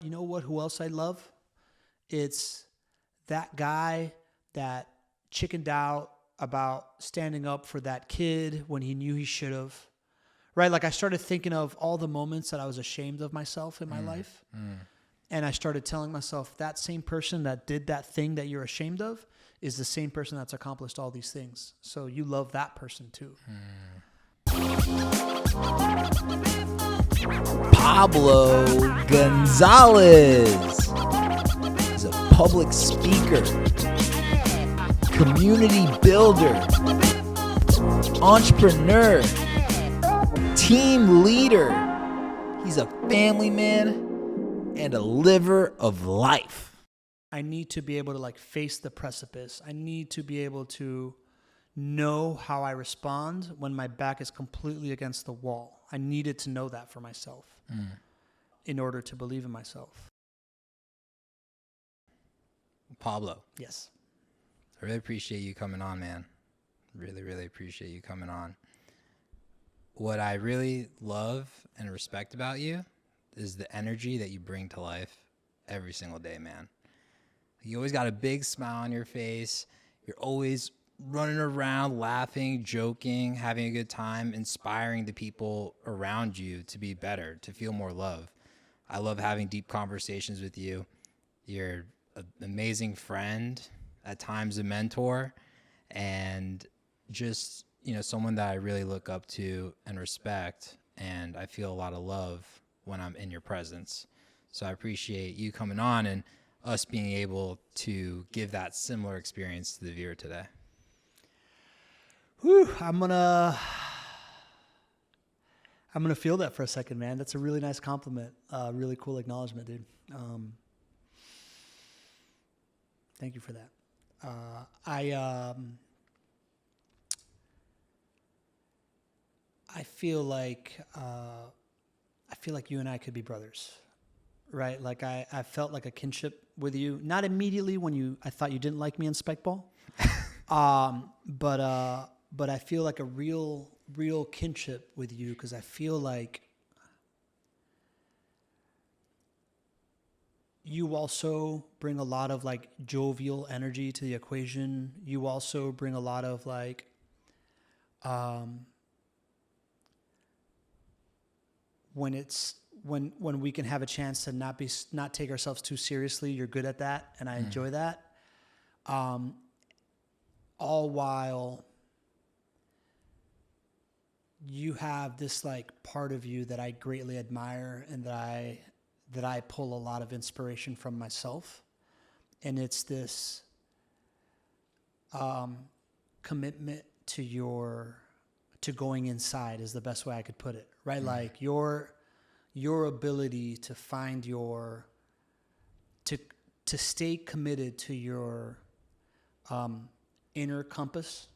You know what? Who else I love? It's that guy that chickened out about standing up for that kid when he knew he should have. Right? Like I started thinking of all the moments that I was ashamed of myself in my life. And I started telling myself that same person that did that thing that you're ashamed of is the same person that's accomplished all these things. So you love that person too. Pablo Gonzalez is a public speaker, community builder, entrepreneur, team leader. He's a family man and a liver of life. I need to be able to like face the precipice. I need to be able to know how I respond when my back is completely against the wall. I needed to know that for myself in order to believe in myself. Pablo, Yes. I really appreciate you coming on, man. Really, really appreciate you coming on. What I really love and respect about you is the energy that you bring to life every single day, man. You always got a big smile on your face. You're always running around, laughing, joking, having a good time, inspiring the people around you to be better, to feel more love. I love having deep conversations with you. You're an amazing friend, at times a mentor, and just, someone that I really look up to and respect, and I feel a lot of love when I'm in your presence. So I appreciate you coming on and us being able to give that similar experience to the viewer today. Whew, I'm gonna feel that for a second, man. That's a really nice compliment. Really cool acknowledgement, dude. Thank you for that. I feel like you and I could be brothers, right? Like I felt like a kinship with you. Not immediately when I thought you didn't like me in Spike Ball, but I feel like a real kinship with you because I feel like you also bring a lot of like jovial energy to the equation. You also bring a lot of like, when we can have a chance to not take ourselves too seriously, you're good at that, and I enjoy that. All while you have this like part of you that I greatly admire and that I pull a lot of inspiration from myself. And it's this commitment to going inside is the best way I could put it, right? Like your ability to find to stay committed to your inner compass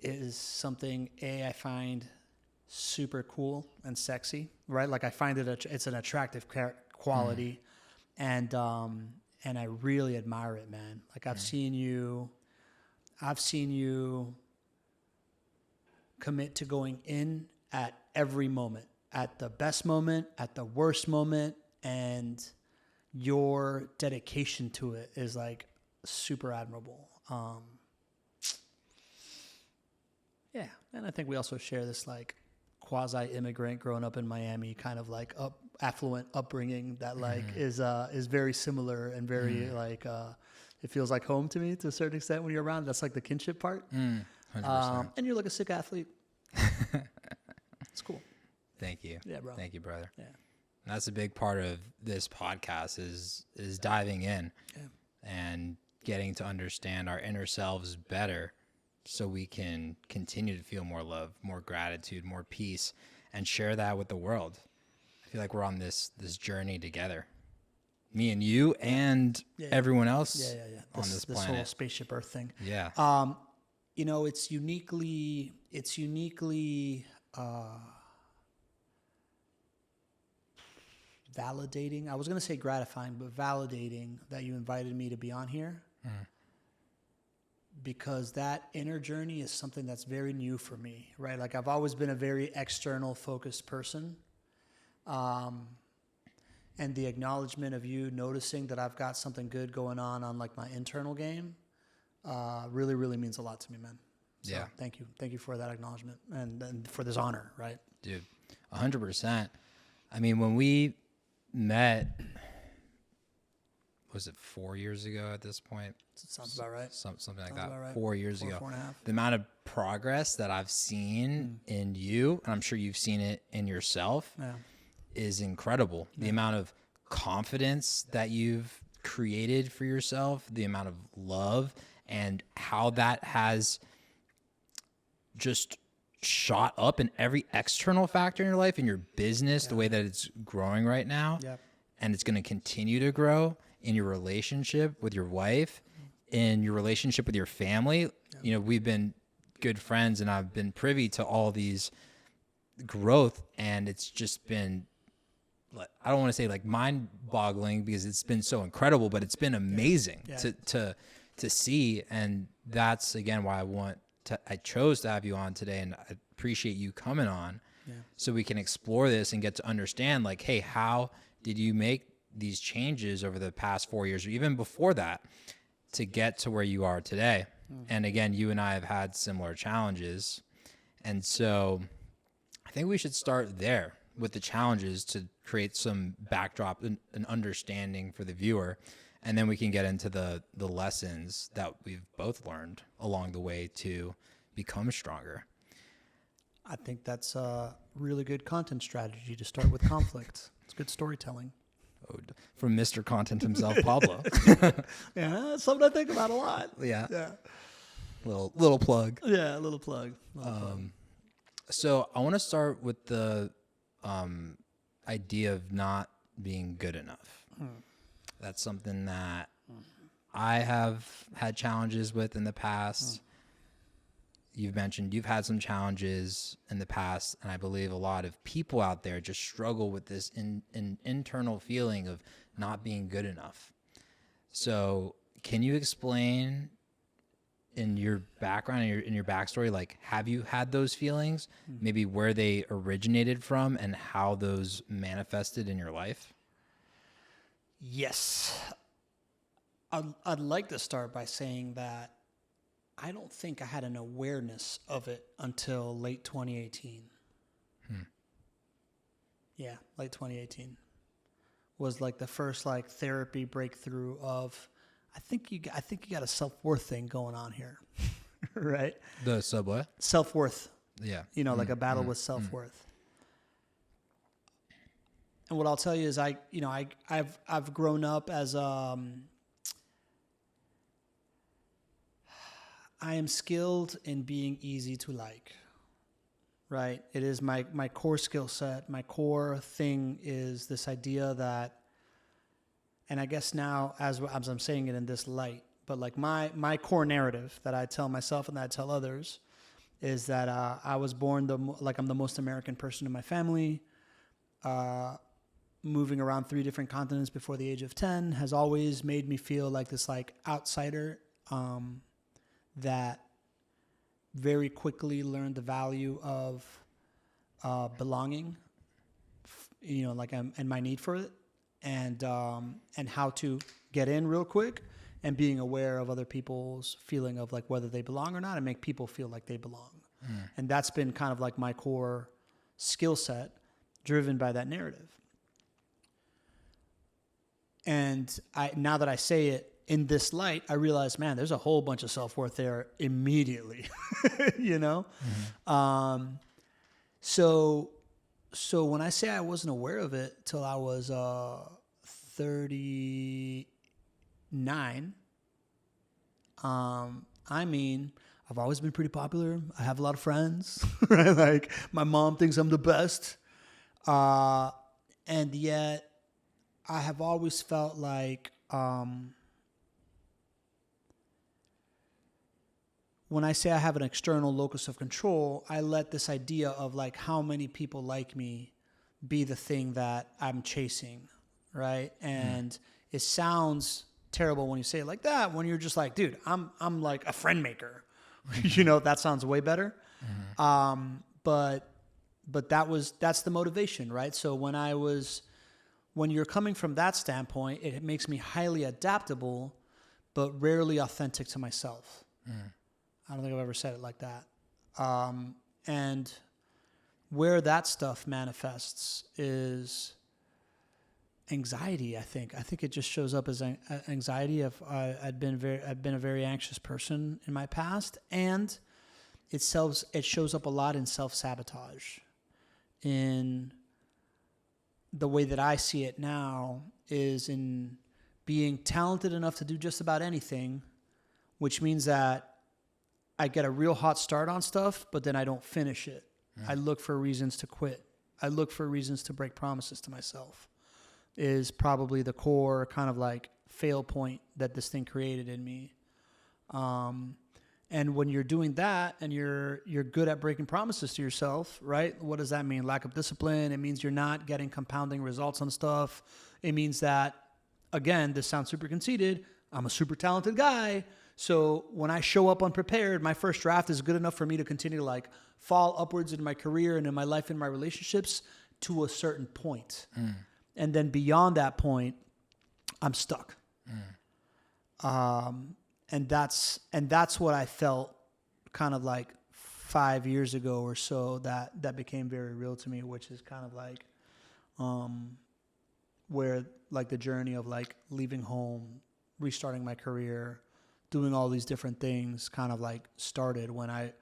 is something I find super cool and sexy, right? Like I find it's an attractive quality, and I really admire it, man. Like I've seen you commit to going in at every moment, at the best moment, at the worst moment, and your dedication to it is like super admirable. Yeah, and I think we also share this like quasi-immigrant growing up in Miami kind of like affluent upbringing that like is very similar and very like it feels like home to me to a certain extent when you're around. That's like the kinship part. 100%. And you're like a sick athlete. It's cool. Thank you. Yeah, bro. Thank you, brother. Yeah. And that's a big part of this podcast is diving in and getting to understand our inner selves better so we can continue to feel more love, more gratitude, more peace, and share that with the world. I feel like we're on this journey together. Me and you and everyone else on this planet. This whole spaceship Earth thing. Yeah. It's uniquely validating. I was going to say gratifying, but validating that you invited me to be on here. Because that inner journey is something that's very new for me, right? Like I've always been a very external focused person. And the acknowledgement of you noticing that I've got something good going on like my internal game, really, really means a lot to me, man. So Yeah. Thank you for that acknowledgement and for this honor, right? Dude, 100%. I mean, when we met, was it 4 years ago at this point? Sounds about right. Something like Sounds that. about right. 4 years ago. 4.5. The amount of progress that I've seen in you, and I'm sure you've seen it in yourself, Yeah. is incredible. The amount of confidence that you've created for yourself, the amount of love, and how that has just shot up in every external factor in your life, in your business, the way that it's growing right now. Yep. And it's going to continue to grow in your relationship with your wife, in your relationship with your family. You know, we've been good friends and I've been privy to all these growth, and it's just been, I don't want to say like mind boggling because it's been so incredible, but it's been amazing to see. And that's again why I chose to have you on today, and I appreciate you coming on so we can explore this and get to understand like, hey, how did you make these changes over the past 4 years or even before that to get to where you are today? And again, you and I have had similar challenges. And so I think we should start there with the challenges to create some backdrop and understanding for the viewer. And then we can get into the lessons that we've both learned along the way to become stronger. I think that's a really good content strategy to start with conflict. It's good storytelling. From Mr. Content himself, Pablo. Yeah, that's something I think about a lot. Yeah. Little plug. Yeah, a little plug. So I want to start with the idea of not being good enough. That's something that I have had challenges with in the past. You've mentioned you've had some challenges in the past, and I believe a lot of people out there just struggle with this internal feeling of not being good enough. So can you explain in your background, in your backstory, like, have you had those feelings, maybe where they originated from and how those manifested in your life? Yes. I'd like to start by saying that I don't think I had an awareness of it until late 2018. Yeah, late 2018 was like the first like therapy breakthrough of, I think you got a self-worth thing going on here, right? The subway? Self-worth. Yeah. You know, like a battle with self-worth. And what I'll tell you is I've grown up as I am skilled in being easy to like, right? It is my core skill set. My core thing is this idea that, and I guess now as I'm saying it in this light, but like my core narrative that I tell myself and that I tell others is that I was born I'm the most American person in my family. Moving around 3 different continents before the age of 10 has always made me feel like this like outsider that very quickly learned the value of belonging, you know, like and my need for it, and how to get in real quick, and being aware of other people's feeling of like whether they belong or not, and make people feel like they belong. And that's been kind of like my core skill set, driven by that narrative. And now that I say it in this light, I realize, man, there's a whole bunch of self-worth there immediately, you know? So when I say I wasn't aware of it till I was 39, I mean, I've always been pretty popular. I have a lot of friends, right? Like my mom thinks I'm the best. And yet I have always felt like, when I say I have an external locus of control, I let this idea of like how many people like me be the thing that I'm chasing, right? And it sounds terrible when you say it like that, when you're just like, dude, I'm like a friend maker. You know, that sounds way better. But but that's the motivation, right? So when you're coming from that standpoint, it makes me highly adaptable, but rarely authentic to myself. I don't think I've ever said it like that. And where that stuff manifests is anxiety. I think it just shows up as anxiety. I'd been a very anxious person in my past, and it shows up a lot in self-sabotage. In the way that I see it now is in being talented enough to do just about anything, which means that I get a real hot start on stuff, but then I don't finish it. I look for reasons to quit. I look for reasons to break promises to myself, is probably the core kind of like fail point that this thing created in me. And when you're doing that and you're good at breaking promises to yourself, right? What does that mean? Lack of discipline. It means you're not getting compounding results on stuff. It means that, again, this sounds super conceited, I'm a super talented guy. So when I show up unprepared, my first draft is good enough for me to continue to like fall upwards in my career and in my life and my relationships to a certain point. And then beyond that point, I'm stuck. And that's what I felt kind of like 5 years ago or so that became very real to me, which is kind of like where like the journey of like leaving home, restarting my career, doing all these different things kind of like started when I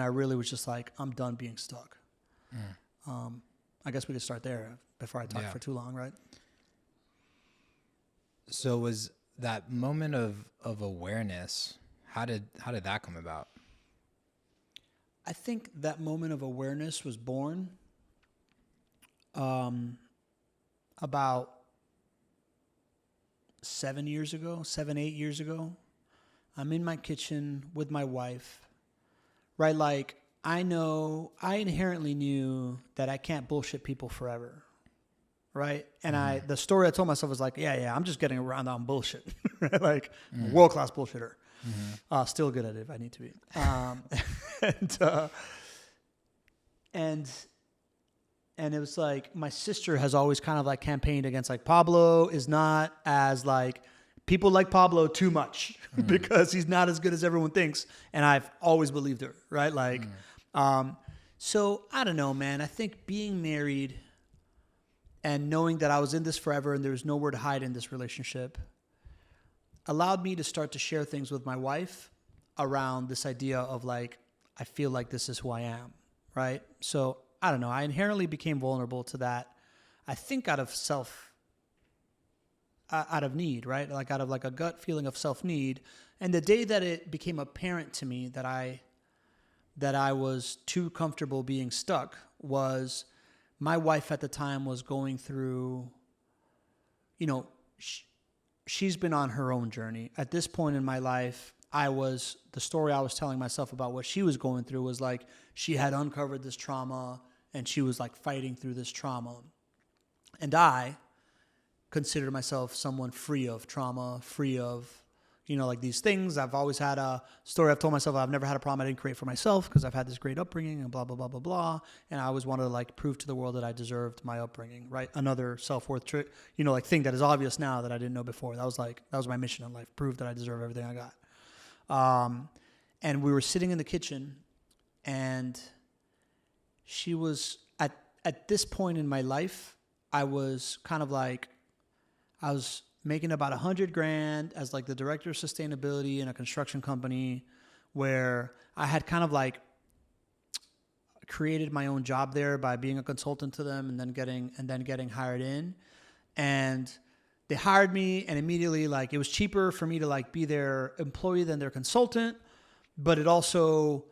really was just like, I'm done being stuck. I guess we could start there before I talk for too long, right? So was that moment of awareness, how did that come about? I think that moment of awareness was born about 7, 8 years ago. I'm in my kitchen with my wife, right? Like, I inherently knew that I can't bullshit people forever, right? And the story I told myself was like, yeah, I'm just getting around on bullshit, right? Like, world-class bullshitter. Still good at it if I need to be. And it was like, my sister has always kind of like campaigned against like, Pablo is not as like, people like Pablo too much because he's not as good as everyone thinks. And I've always believed her, right? Like, so I don't know, man. I think being married and knowing that I was in this forever and there was nowhere to hide in this relationship allowed me to start to share things with my wife around this idea of like, I feel like this is who I am, right? So I don't know. I inherently became vulnerable to that. I think out of need, right? Like out of like a gut feeling of self-need. And the day that it became apparent to me that I was too comfortable being stuck was my wife at the time was going through, she's been on her own journey. At this point in my life, the story I was telling myself about what she was going through was like, she had uncovered this trauma and she was like fighting through this trauma. And I consider myself someone free of trauma, free of, like these things. I've always had a story I've told myself I've never had a problem I didn't create for myself because I've had this great upbringing and blah, blah, blah, blah, blah. And I always wanted to like prove to the world that I deserved my upbringing, right? Another self-worth trick, like thing that is obvious now that I didn't know before. That was my mission in life, prove that I deserve everything I got. And we were sitting in the kitchen and she was at this point in my life, I was kind of like, I was making about $100,000 as like the director of sustainability in a construction company where I had kind of like created my own job there by being a consultant to them and then getting hired in. And they hired me and immediately like it was cheaper for me to like be their employee than their consultant. But it also,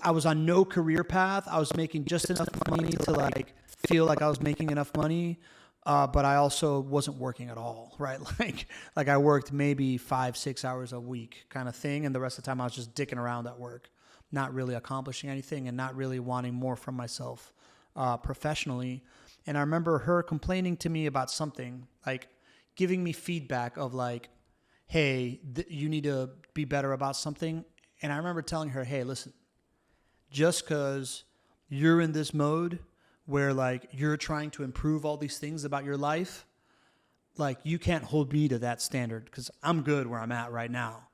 I was on no career path. I was making just enough money to like feel like I was making enough money. But I also wasn't working at all, right? Like I worked maybe 5-6 hours a week kind of thing. And the rest of the time I was just dicking around at work, not really accomplishing anything and not really wanting more from myself professionally. And I remember her complaining to me about something, like giving me feedback of like, hey, you need to be better about something. And I remember telling her, hey, listen, just because you're in this mode where like you're trying to improve all these things about your life, like you can't hold me to that standard because I'm good where I'm at right now.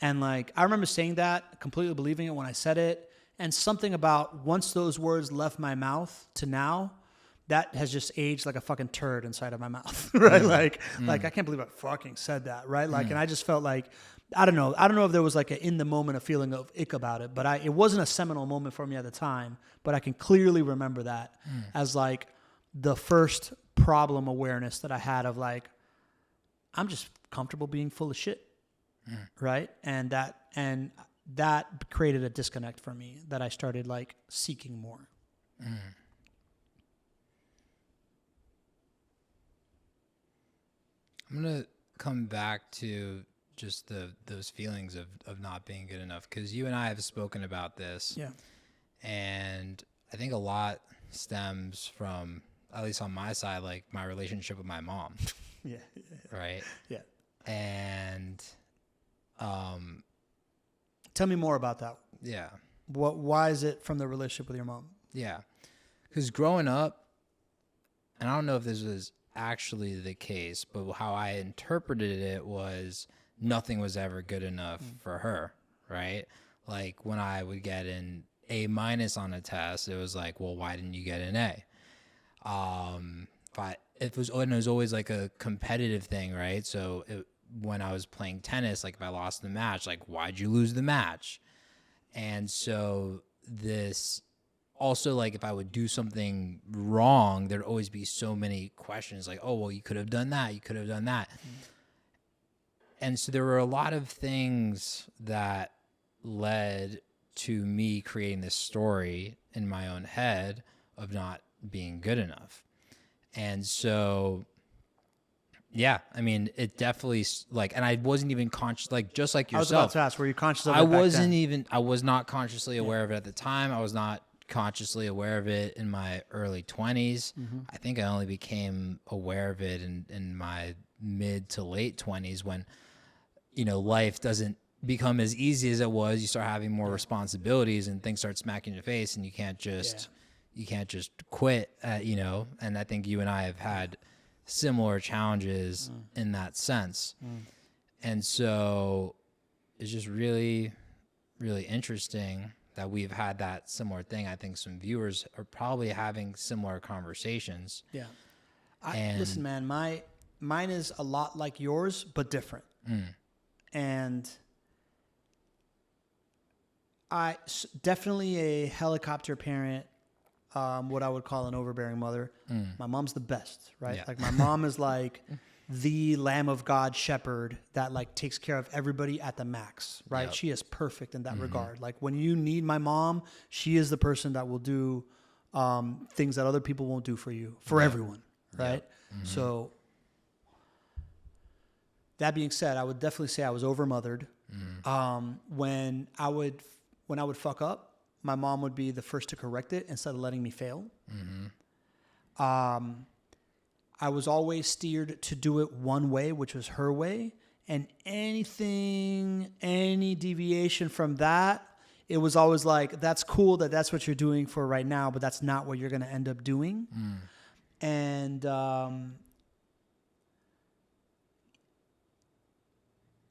And like, I remember saying that, completely believing it when I said it. And something about once those words left my mouth to now, that has just aged like a fucking turd inside of my mouth, right? Like I can't believe I fucking said that, right? Like, and I just felt like, I don't know if there was like in the moment a feeling of ick about it, but it wasn't a seminal moment for me at the time, but I can clearly remember that as like the first problem awareness that I had of like, I'm just comfortable being full of shit, right? And that created a disconnect for me that I started like seeking more. I'm going to come back to just those feelings of not being good enough, because you and I have spoken about this. Yeah. And I think a lot stems from, at least on my side, like my relationship with my mom. Yeah. Right? Yeah. And tell me more about that. yeah. Why is it from the relationship with your mom? Yeah. Because growing up, and I don't know if this was actually the case, but how I interpreted it was nothing was ever good enough for her, right? Like when I would get an A- on a test, it was like, well, why didn't you get an A? It was always like a competitive thing, right? So when I was playing tennis, like if I lost the match, like why'd you lose the match? And so this also, like if I would do something wrong, there'd always be so many questions like, oh, well, you could have done that. You could have done that. And so there were a lot of things that led to me creating this story in my own head of not being good enough. And so, yeah, I mean, it definitely like, and I wasn't even conscious, like just like yourself. I was about to ask, were you conscious of it? I was not consciously aware of it at the time. I was not consciously aware of it in my early 20s. I think I only became aware of it in my mid to late 20s when, you know, life doesn't become as easy as it was. You start having more responsibilities and things start smacking your face, and you can't just quit, you know. And I think you and I have had similar challenges in that sense. And so it's just really, really interesting that we've had that similar thing. I think some viewers are probably having similar conversations. Yeah. Listen, man, mine is a lot like yours, but different. And definitely a helicopter parent, what I would call an overbearing mother. My mom's the best, right? Yeah. Like my mom is like the Lamb of God shepherd that like takes care of everybody at the max, right? Yep. She is perfect in that regard. Like when you need my mom, she is the person that will do things that other people won't do for you, for everyone, right? So that being said, I would definitely say I was overmothered. When I would fuck up, my mom would be the first to correct it instead of letting me fail. I was always steered to do it one way, which was her way. And any deviation from that, it was always like, that's cool that that's what you're doing for right now, but that's not what you're going to end up doing. And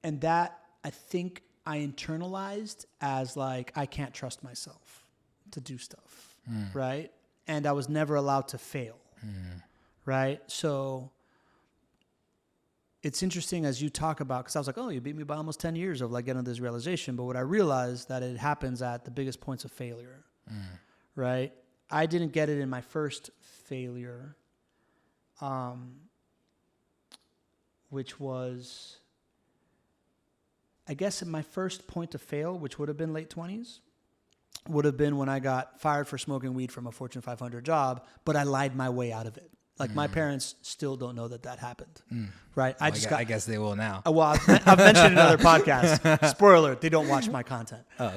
that I think I internalized as like, I can't trust myself to do stuff. Right. And I was never allowed to fail. Right. So it's interesting as you talk about, because I was like, oh, you beat me by almost 10 years of like getting this realization. But what I realized that it happens at the biggest points of failure. Right. I didn't get it in my first failure, which was, I guess, my first point to fail, which would have been late 20s, would have been when I got fired for smoking weed from a Fortune 500 job, but I lied my way out of it. Like my parents still don't know that happened, right? I guess they will now. Well, I've mentioned in other podcasts. Spoiler: they don't watch my content. Oh,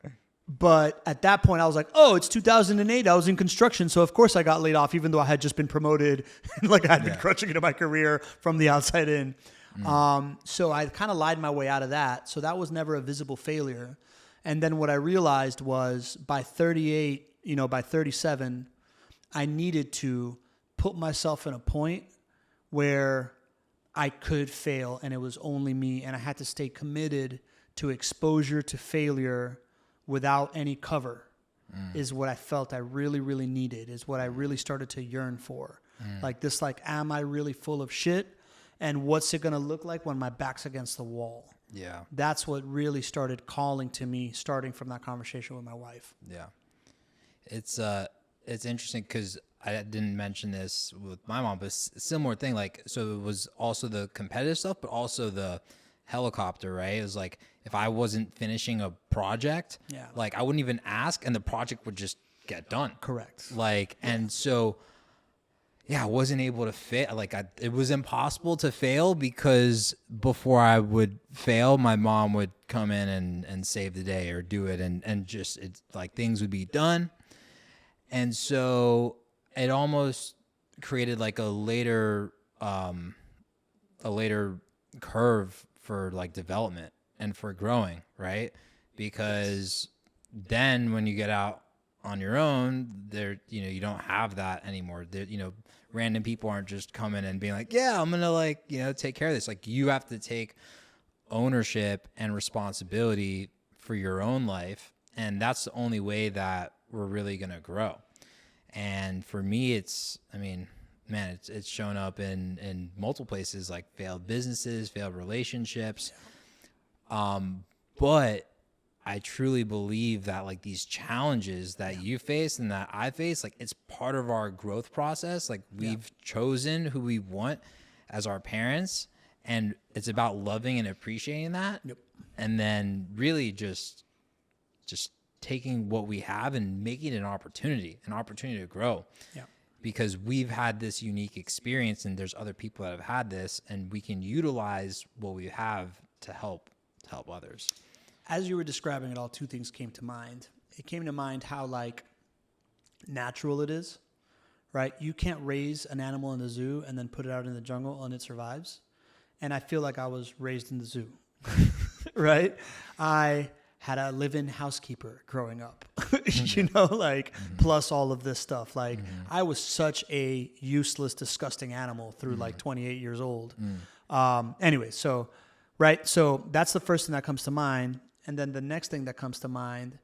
okay. But at that point, I was like, oh, it's 2008. I was in construction. So, of course, I got laid off, even though I had just been promoted. Like, I had been crushing into my career from the outside in. So I kind of lied my way out of that. So that was never a visible failure. And then what I realized was by 38, by 37, I needed to put myself in a point where I could fail and it was only me, and I had to stay committed to exposure to failure without any cover is what I felt I really, really needed, is what I really started to yearn for. Like this, am I really full of shit? And what's it going to look like when my back's against the wall? Yeah. That's what really started calling to me, starting from that conversation with my wife. Yeah. It's interesting because I didn't mention this with my mom, but it's a similar thing. Like, so it was also the competitive stuff, but also the helicopter, right? It was like, if I wasn't finishing a project, like I wouldn't even ask and the project would just get done. Correct. Like, and so, I wasn't able to fail. Like, it was impossible to fail because before I would fail, my mom would come in and save the day or do it. And just, it's like things would be done. And so it almost created like a later curve for like development and for growing, right? Because then when you get out on your own, there, you don't have that anymore. There, random people aren't just coming and being like, yeah, I'm gonna take care of this. Like, you have to take ownership and responsibility for your own life, and that's the only way that we're really gonna grow. And for me, it's shown up in multiple places, like failed businesses, failed relationships. But I truly believe that like these challenges that you face and that I face, like it's part of our growth process. Like we've chosen who we want as our parents, and it's about loving and appreciating that. Yep. And then really just taking what we have and making it an opportunity to grow. Yeah. Because we've had this unique experience and there's other people that have had this, and we can utilize what we have to help others. As you were describing it all, two things came to mind. It came to mind how like natural it is, right? You can't raise an animal in the zoo and then put it out in the jungle and it survives. And I feel like I was raised in the zoo, right? I had a live-in housekeeper growing up, plus all of this stuff. Like I was such a useless, disgusting animal through like 28 years old. Anyway, so that's the first thing that comes to mind. And then the next thing that comes to mind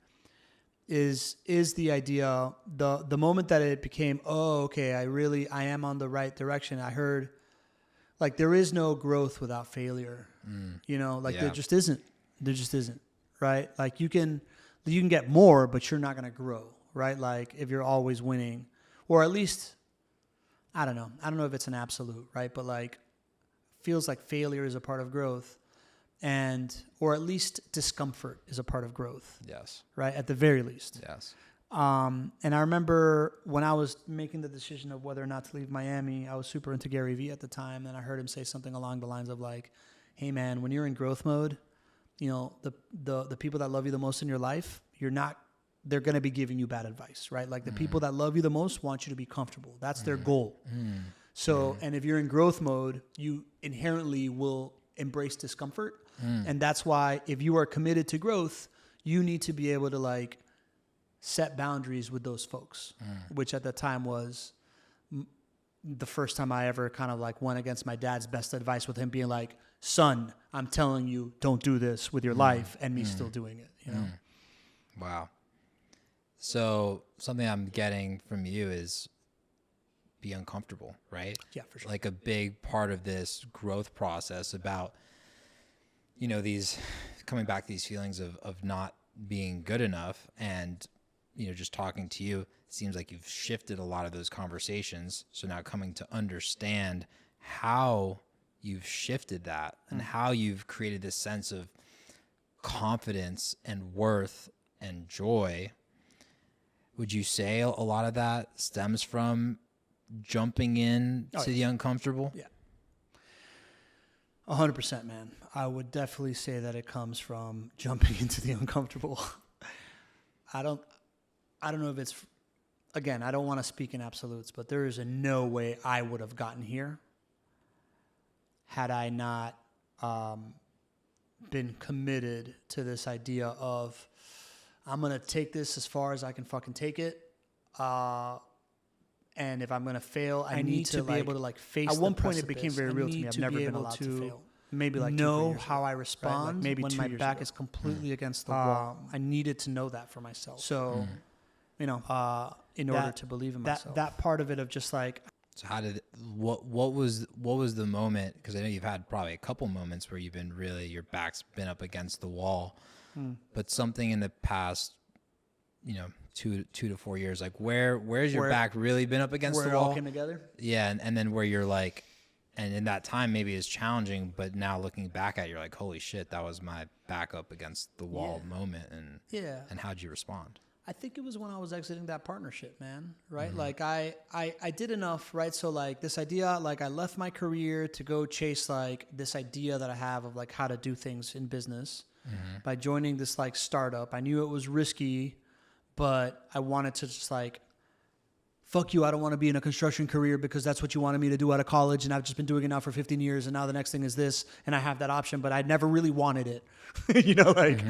is the idea, the moment that it became, I am on the right direction. I heard like there is no growth without failure. There just isn't. Right? Like you can get more, but you're not going to grow, right? Like if you're always winning, or at least, I don't know if it's an absolute, right? But like feels like failure is a part of growth, or at least discomfort is a part of growth. Yes. Right? At the very least. Yes. And I remember when I was making the decision of whether or not to leave Miami, I was super into Gary Vee at the time. And I heard him say something along the lines of like, hey man, when you're in growth mode, the people that love you the most in your life, they're going to be giving you bad advice, right? Like the people that love you the most want you to be comfortable. That's their goal. So, and if you're in growth mode, you inherently will embrace discomfort. And that's why if you are committed to growth, you need to be able to like set boundaries with those folks, which at the time was the first time I ever kind of like went against my dad's best advice with him being like, son, I'm telling you, don't do this with your life, and me still doing it, Wow. So something I'm getting from you is be uncomfortable, right? Yeah, for sure. Like a big part of this growth process about, these coming back to these feelings of not being good enough, and, just talking to you, it seems like you've shifted a lot of those conversations. So now coming to understand how you've shifted that and how you've created this sense of confidence and worth and joy. Would you say a lot of that stems from jumping in to the uncomfortable? Yeah. 100%, man. I would definitely say that it comes from jumping into the uncomfortable. I don't know if it's, again, I don't want to speak in absolutes, but there is no way I would have gotten here had I not been committed to this idea of I'm going to take this as far as I can fucking take it. And if I'm going to fail, I need to be able to like face. At one point, it became very real to me. I've never been allowed to fail. Maybe like know how I respond, right? Like maybe when my back is completely against the wall. I needed to know that for myself. So, you know, in order to believe in myself, that part of it of just like. So how did what was the moment? Because I know you've had probably a couple moments where you've been really your back's been up against the wall, but something in the past, you know, 2 to 4 years, like where's your back really been up against the wall? Where it all came together. Yeah, and then where you're like, and in that time maybe it's challenging, but now looking back at it, you're like, holy shit, that was my back up against the wall moment, and and how'd you respond? I think it was when I was exiting that partnership, man, right? Like I did enough, right? So like this idea, like I left my career to go chase like this idea that I have of like how to do things in business by joining this like startup. I knew it was risky, but I wanted to just like, fuck you, I don't want to be in a construction career because that's what you wanted me to do out of college, and I've just been doing it now for 15 years, and now the next thing is this, and I have that option, but I never really wanted it, you know, like,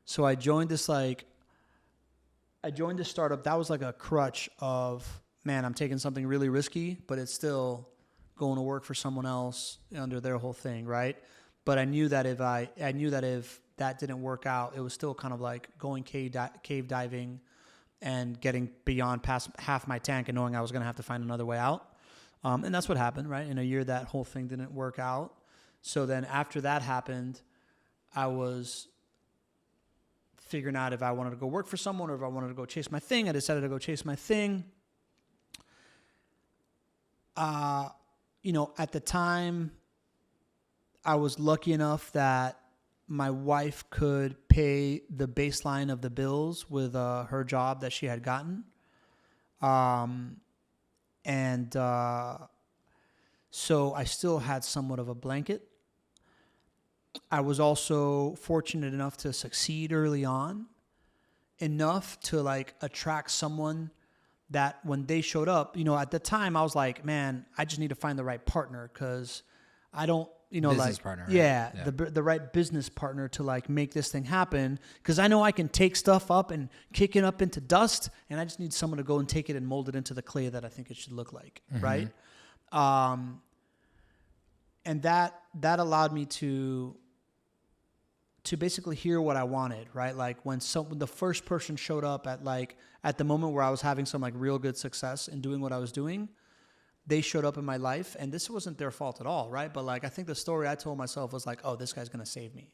so I joined this startup. That was like a crutch of, man, I'm taking something really risky, but it's still going to work for someone else under their whole thing, right? But I knew that if that didn't work out, it was still kind of like going cave diving and getting beyond past half my tank and knowing I was going to have to find another way out. And that's what happened, right? In a year, that whole thing didn't work out. So then after that happened, I was figuring out if I wanted to go work for someone or if I wanted to go chase my thing. I decided to go chase my thing. You know, at the time, I was lucky enough that my wife could pay the baseline of the bills with her job that she had gotten. So I still had somewhat of a blanket. I was also fortunate enough to succeed early on, enough to like attract someone that when they showed up, you know, at the time I was like, man, I just need to find the right partner because I don't, you know, business like, partner, right? Yeah. The right business partner to like make this thing happen. Cause I know I can take stuff up and kick it up into dust, and I just need someone to go and take it and mold it into the clay that I think it should look like. Right. And that allowed me to basically hear what I wanted, right? Like when the first person showed up at the moment where I was having some like real good success in doing what I was doing, they showed up in my life, and this wasn't their fault at all, right? But like I think the story I told myself was like, oh, this guy's gonna save me,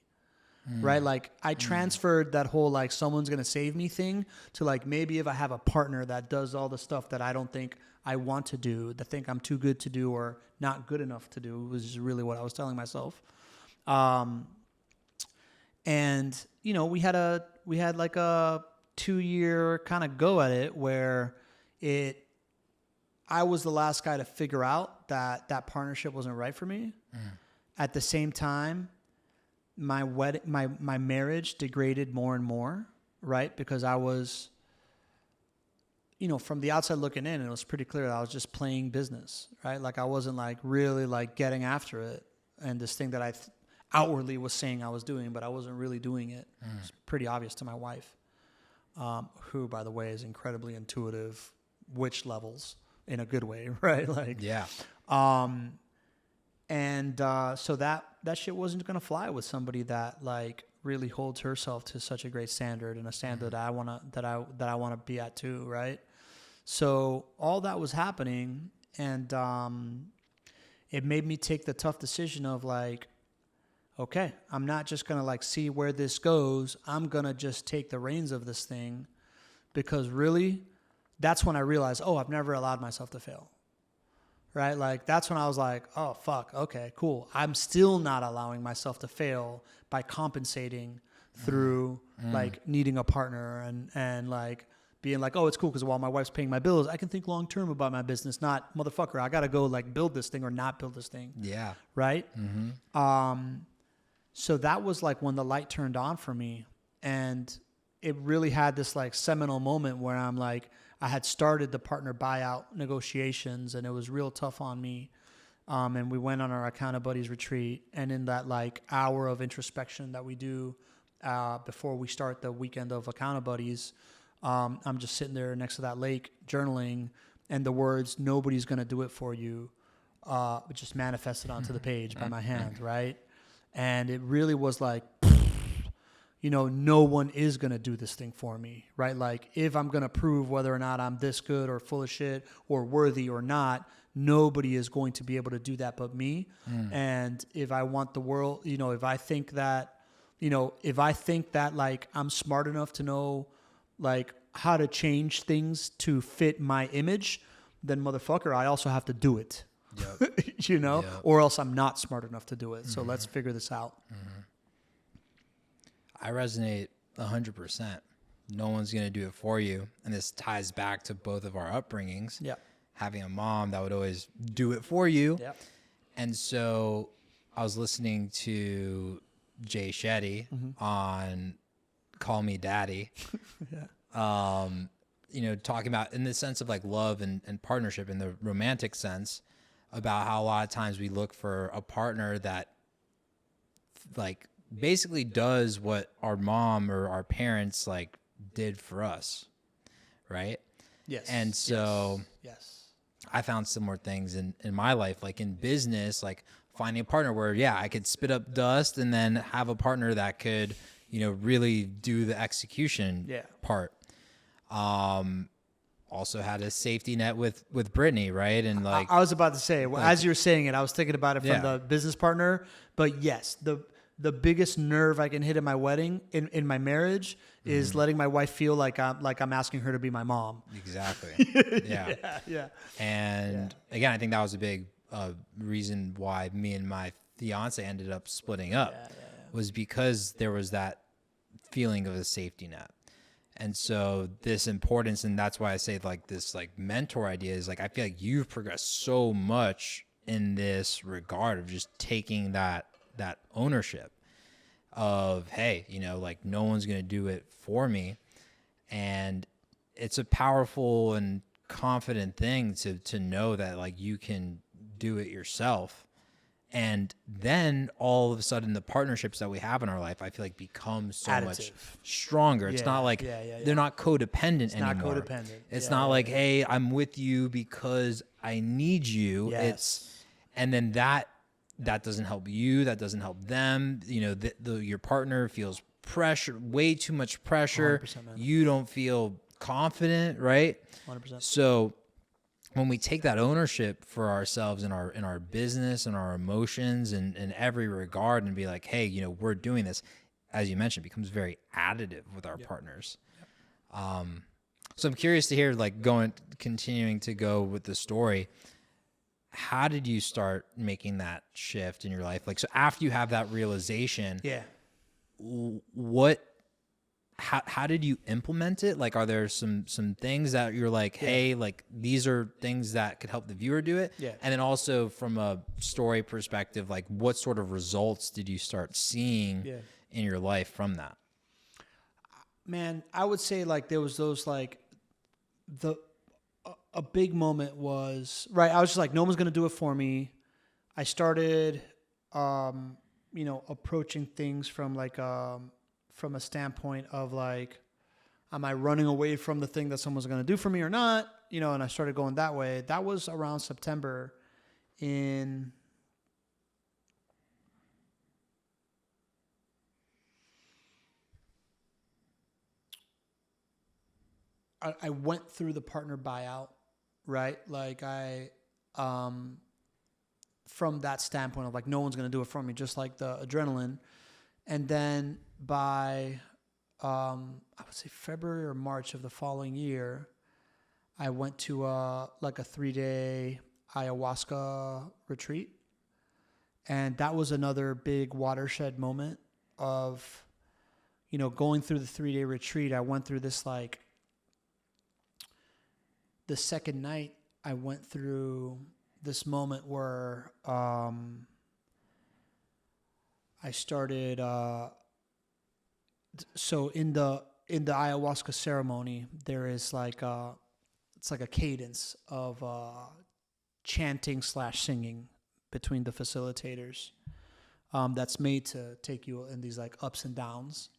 right? Like I transferred that whole like someone's gonna save me thing to like maybe if I have a partner that does all the stuff that I don't think I want to do, that think I'm too good to do or not good enough to do, was just really what I was telling myself. And you know, we had like a 2-year kind of go at it where I was the last guy to figure out that partnership wasn't right for me. At the same time, my marriage degraded more and more, right? Because I was, you know, from the outside looking in, it was pretty clear that I was just playing business, right? Like I wasn't like really like getting after it. And this thing that I outwardly was saying I was doing, but I wasn't really doing it. It's pretty obvious to my wife, who, by the way, is incredibly intuitive, witch levels. In a good way, right? Like, yeah. So that shit wasn't gonna fly with somebody that like really holds herself to such a great standard, and a standard that I wanna be at too, right? So all that was happening, and it made me take the tough decision of like, okay, I'm not just gonna like see where this goes. I'm gonna just take the reins of this thing, because really, that's when I realized, oh, I've never allowed myself to fail, right? Like that's when I was like, oh, fuck, okay, cool. I'm still not allowing myself to fail by compensating through like needing a partner and like being like, oh, it's cool because while my wife's paying my bills, I can think long term about my business, not motherfucker, I got to go like build this thing or not build this thing. Yeah. Right? So that was like when the light turned on for me, and it really had this like seminal moment where I'm like, I had started the partner buyout negotiations, and it was real tough on me. And we went on our Account Buddies retreat. And in that like hour of introspection that we do before we start the weekend of Account Buddies, I'm just sitting there next to that lake journaling, and the words "nobody's gonna do it for you" just manifested onto the page by my hand, right? And it really was like, you know, no one is going to do this thing for me, right? Like, if I'm going to prove whether or not I'm this good or full of shit or worthy or not, nobody is going to be able to do that but me. And if I want the world, you know, if I think that like I'm smart enough to know like how to change things to fit my image, then motherfucker, I also have to do it. Yep. You know, or else I'm not smart enough to do it. So let's figure this out. I resonate 100%. No one's going to do it for you. And this ties back to both of our upbringings. Yeah. Having a mom that would always do it for you. Yep. And so I was listening to Jay Shetty on Call Me Daddy. You know, talking about in the sense of like love and partnership in the romantic sense, about how a lot of times we look for a partner that like basically does what our mom or our parents like did for us, right? Yes. And so yes. I found similar things in my life, like in business, like finding a partner where, yeah, I could spit up dust and then have a partner that could, you know, really do the execution part. Also had a safety net with Brittany, right? And like I was about to say, well, as you were saying it, I was thinking about it from Yeah. the business partner. But yes, the biggest nerve I can hit in my wedding, in my marriage, is letting my wife feel like I'm asking her to be my mom. Exactly. Yeah. Yeah. And again, I think that was a big reason why me and my fiance ended up splitting up, was because there was that feeling of a safety net. And so this importance, and that's why I say like this like mentor idea is like, I feel like you've progressed so much in this regard of just taking that ownership of, hey, you know, like no one's going to do it for me. And it's a powerful and confident thing to know that like you can do it yourself. And then all of a sudden the partnerships that we have in our life, I feel like become so much stronger. It's not like they're not codependent anymore. Not codependent. It's not like, hey, I'm with you because I need you. Yes. And then that doesn't help you. That doesn't help them. You know, your partner feels pressure, way too much pressure. 100%, man. You don't feel confident, right? 100%. So when we take that ownership for ourselves in our business and our emotions and in every regard, and be like, hey, you know, we're doing this, as you mentioned, becomes very additive with our partners. So I'm curious to hear, like, continuing to go with the story. How did you start making that shift in your life? Like, so after you have that realization, how did you implement it? Like, are there some things that you're like, hey, like these are things that could help the viewer do it? Yeah. And then also from a story perspective, like what sort of results did you start seeing in your life from that? Man, I would say like there was those like a big moment was, right, I was just like, no one's going to do it for me. I started, you know, approaching things from like, from a standpoint of like, am I running away from the thing that someone's going to do for me or not? You know, and I started going that way. That was around September I went through the partner buyout, right? Like from that standpoint of like, no one's going to do it for me, just like the adrenaline. And then by, I would say February or March of the following year, I went to like a 3-day ayahuasca retreat. And that was another big watershed moment of, you know, going through the 3-day retreat. I went through this like, the second night I went through this moment where I started so in the ayahuasca ceremony there is like it's like a cadence of chanting / singing between the facilitators that's made to take you in these like ups and downs.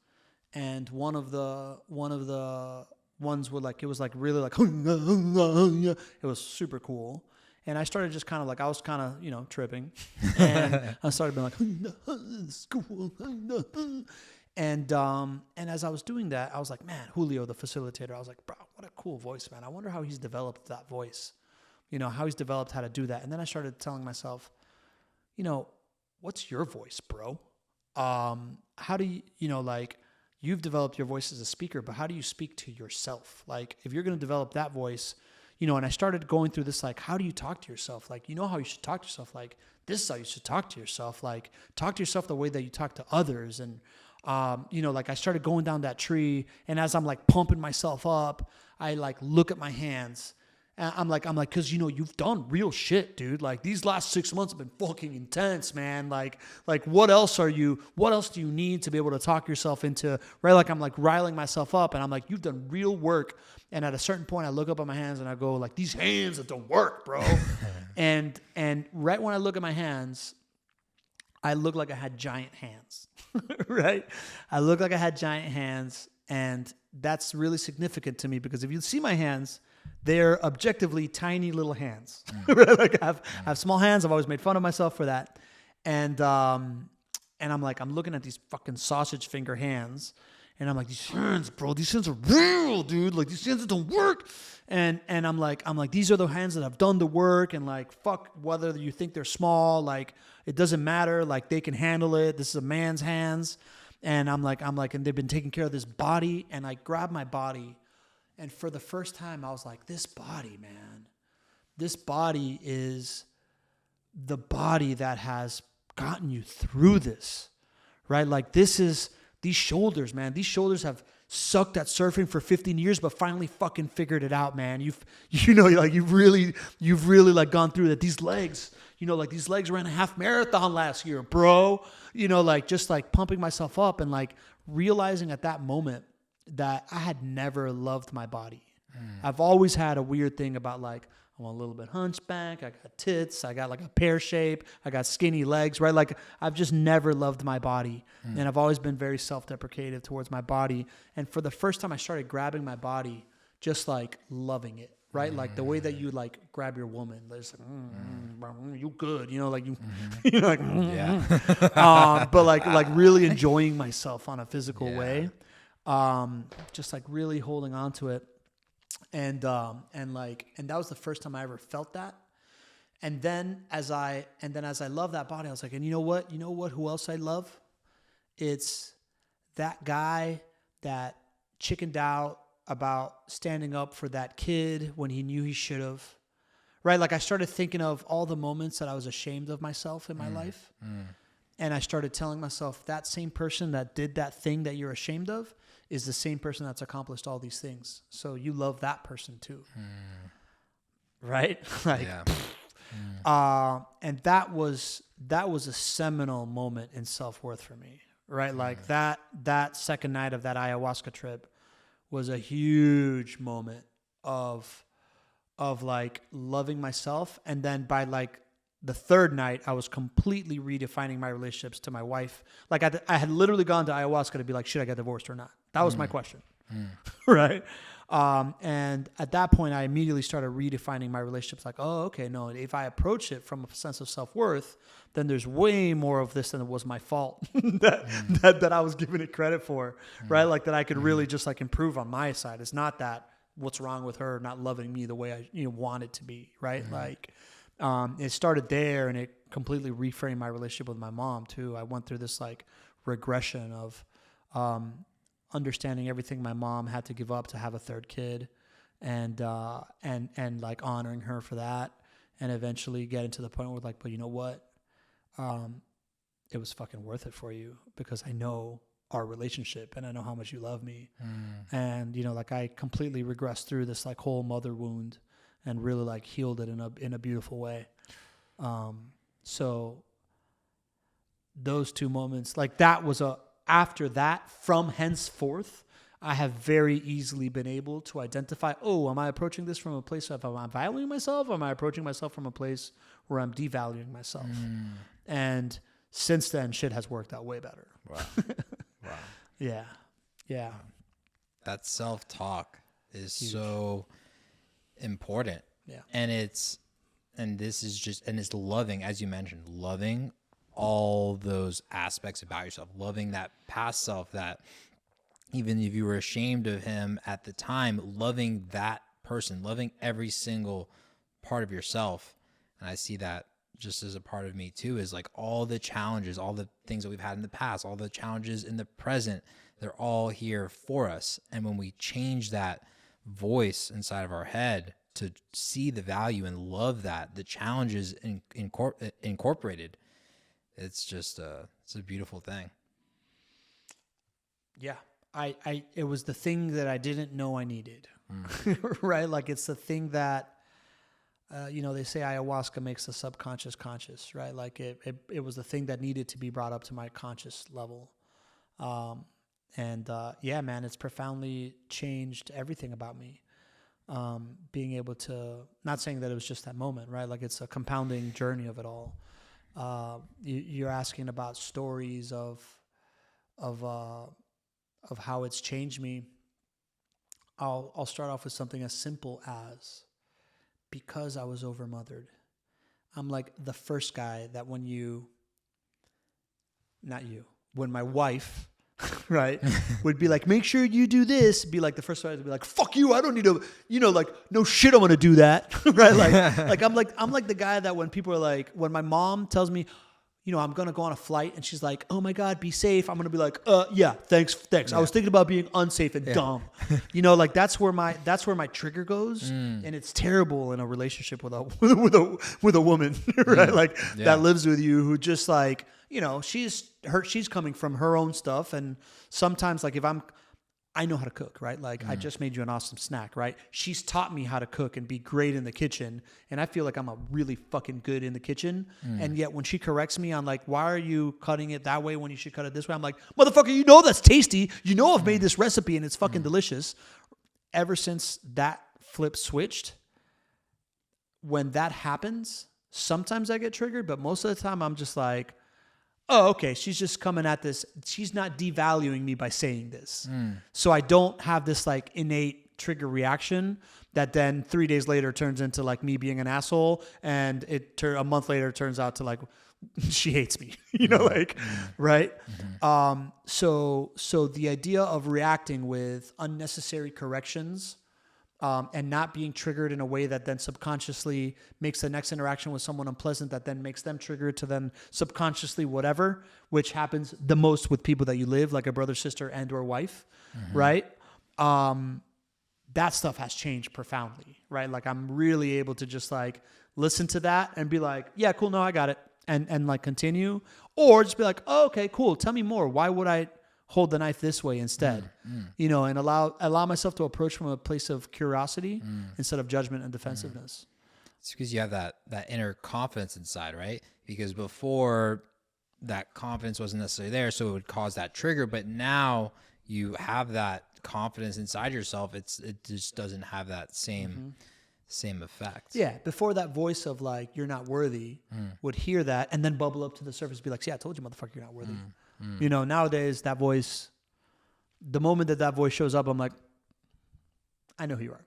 And one of the ones were like, it was like really like, it was super cool. And I started just kind of like, I was kind of, tripping. And I started being like, it's cool. And as I was doing that, I was like, man, Julio, the facilitator, I was like, bro, what a cool voice, man. I wonder how he's developed that voice, how he's developed how to do that. And then I started telling myself, what's your voice, bro? How do you, like, you've developed your voice as a speaker, but how do you speak to yourself? Like, if you're going to develop that voice, and I started going through this, like, how do you talk to yourself? Like, how you should talk to yourself? Like, this is how you should talk to yourself. Like, talk to yourself the way that you talk to others. And, like I started going down that tree, and as I'm like pumping myself up, I like look at my hands. And I'm like, cause you've done real shit, dude. Like these last 6 months have been fucking intense, man. Like what else do you need to be able to talk yourself into, right? Like I'm like riling myself up, and I'm like, you've done real work. And at a certain point I look up at my hands and I go like, these hands that don't work, bro. and right when I look at my hands, I look like I had giant hands, right? I look like I had giant hands, and that's really significant to me because if you see my hands, they're objectively tiny little hands. Like I have small hands. I've always made fun of myself for that. And I'm like, I'm looking at these fucking sausage finger hands, and I'm like, these hands, bro, these hands are real, dude. Like these hands don't work. And I'm like, these are the hands that have done the work, and like, fuck whether you think they're small, like it doesn't matter. Like they can handle it. This is a man's hands. And I'm like, and they've been taking care of this body. And I grab my body, and for the first time I was like, this body, man, this body is the body that has gotten you through this, right? Like these shoulders, man, these shoulders have sucked at surfing for 15 years, but finally fucking figured it out, man. You've really like gone through that. These legs, like these legs ran a half marathon last year, bro. Like just like pumping myself up and like realizing at that moment that I had never loved my body. I've always had a weird thing about like, I'm a little bit hunchback. I got tits. I got like a pear shape. I got skinny legs, right? Like I've just never loved my body. And I've always been very self-deprecative towards my body. And for the first time I started grabbing my body, just like loving it, right? Like the way that you like grab your woman. There's like, you good, like you, you're like, but like really enjoying myself on a physical way. Just like really holding on to it. And that was the first time I ever felt that. And then as I love that body, I was like, and you know what, who else I love? It's that guy that chickened out about standing up for that kid when he knew he should have, right? Like I started thinking of all the moments that I was ashamed of myself in my life. And I started telling myself that same person that did that thing that you're ashamed of is the same person that's accomplished all these things. So you love that person too. Right? Like, and that was a seminal moment in self-worth for me, right? Like that second night of that ayahuasca trip was a huge moment of like loving myself. And then by like the third night, I was completely redefining my relationships to my wife. Like I had literally gone to ayahuasca to be like, should I get divorced or not? That was my question, right? And at that point, I immediately started redefining my relationships. Like, oh, okay, no, if I approach it from a sense of self-worth, then there's way more of this than it was my fault that I was giving it credit for, right? Like that I could really just like improve on my side. It's not that what's wrong with her not loving me the way I want it to be, right? Like it started there, and it completely reframed my relationship with my mom too. I went through this like regression of understanding everything my mom had to give up to have a third kid, and like honoring her for that, and eventually getting to the point where like, but you know what, it was fucking worth it for you because I know our relationship and I know how much you love me, and like I completely regressed through this like whole mother wound and really like healed it in a beautiful way. So those two moments, like that was after that, from henceforth, I have very easily been able to identify, oh, am I approaching this from a place of, am I valuing myself? Or am I approaching myself from a place where I'm devaluing myself? And since then, shit has worked out way better. Wow. Wow. Yeah. Yeah. That self-talk is so important. Yeah. And it's loving, as you mentioned, loving all those aspects about yourself, loving that past self that even if you were ashamed of him at the time, loving that person, loving every single part of yourself. And I see that just as a part of me too, is like all the challenges, all the things that we've had in the past, all the challenges in the present, they're all here for us. And when we change that voice inside of our head to see the value and love that, the challenges incorporated, it's just it's a beautiful thing. Yeah. It was the thing that I didn't know I needed, right? Like it's the thing that, they say ayahuasca makes the subconscious conscious, right? Like it was the thing that needed to be brought up to my conscious level. Yeah, man, it's profoundly changed everything about me. Being able to, not saying that it was just that moment, right? Like it's a compounding journey of it all. You're asking about stories of how it's changed me. I'll start off with something as simple as, because I was overmothered, I'm like the first guy that when my wife, right, would be like, make sure you do this, be like the first guy to be like, fuck you, I don't need to, like, no shit, I'm gonna do that, right? Like I'm like the guy that when people are like, when my mom tells me, I'm going to go on a flight and she's like, oh my God, be safe. I'm going to be like, yeah, thanks. Yeah. I was thinking about being unsafe and dumb. Like that's where my trigger goes. And it's terrible in a relationship with a woman, right? Like that lives with you, who just like, she's coming from her own stuff. And sometimes like I know how to cook, right? Like I just made you an awesome snack, right? She's taught me how to cook and be great in the kitchen. And I feel like I'm a really fucking good in the kitchen. And yet when she corrects me on like, why are you cutting it that way when you should cut it this way? I'm like, motherfucker, that's tasty. I've made this recipe and it's fucking delicious. Ever since that flip switched, when that happens, sometimes I get triggered, but most of the time I'm just like, oh, okay, she's just coming at this. She's not devaluing me by saying this. So I don't have this like innate trigger reaction that then 3 days later turns into like me being an asshole. And a month later turns out to like, she hates me, right? So the idea of reacting with unnecessary corrections, and not being triggered in a way that then subconsciously makes the next interaction with someone unpleasant, that then makes them triggered to then subconsciously whatever, which happens the most with people that you live, like a brother, sister, and or wife, right? That stuff has changed profoundly, right? Like I'm really able to just like listen to that and be like, yeah, cool, no, I got it. And like continue, or just be like, oh, okay, cool. Tell me more. Why would I hold the knife this way instead, and allow myself to approach from a place of curiosity instead of judgment and defensiveness. It's because you have that inner confidence inside, right? Because before that confidence wasn't necessarily there, so it would cause that trigger. But now you have that confidence inside yourself. It just doesn't have that same effect. Yeah. Before that voice of like, you're not worthy would hear that and then bubble up to the surface, be like, see, I told you, motherfucker, you're not worthy. Nowadays that voice, the moment that voice shows up, I'm like, I know who you are.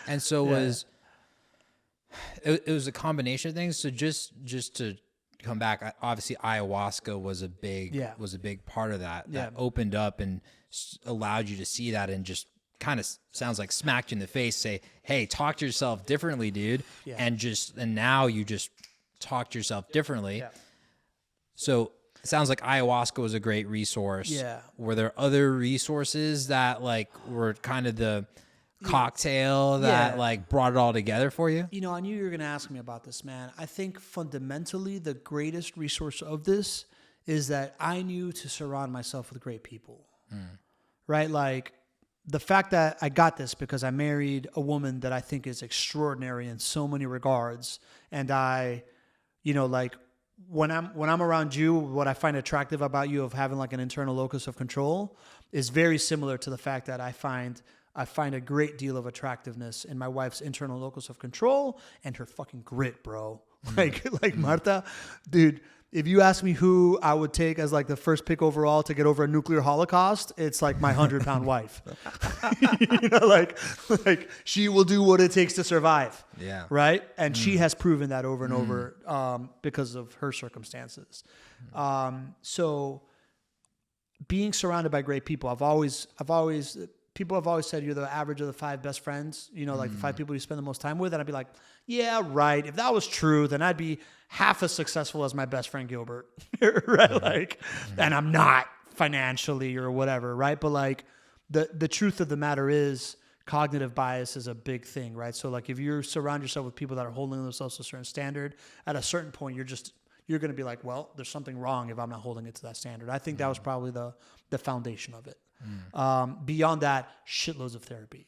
And so it was a combination of things. So just to come back, obviously ayahuasca was a big part of that. That opened up and allowed you to see that, and just kind of sounds like smacked you in the face, say, hey, talk to yourself differently, dude. Yeah. And now you just talk to yourself differently. Yeah. So it sounds like ayahuasca was a great resource. Yeah. Were there other resources that like were kind of the cocktail that like brought it all together for you? I knew you were going to ask me about this, man. I think fundamentally the greatest resource of this is that I knew to surround myself with great people, right? Like the fact that I got this because I married a woman that I think is extraordinary in so many regards. And I, when I'm around you, what I find attractive about you of having like an internal locus of control is very similar to the fact that I find a great deal of attractiveness in my wife's internal locus of control and her fucking grit, bro. Like Marta, dude. If you ask me who I would take as like the first pick overall to get over a nuclear holocaust, it's like my 100-pound wife. Like she will do what it takes to survive. Yeah. Right. And she has proven that over and over because of her circumstances. So being surrounded by great people, people have always said you're the average of the 5 best friends, like the 5 people you spend the most time with. And I'd be like, yeah, right. If that was true, then I'd be half as successful as my best friend Gilbert, right? And I'm not financially or whatever, right? But like the truth of the matter is cognitive bias is a big thing, right? So like if you surround yourself with people that are holding themselves to a certain standard, at a certain point, you're going to be like, well, there's something wrong if I'm not holding it to that standard. I think that was probably the foundation of it. Beyond that, shitloads of therapy,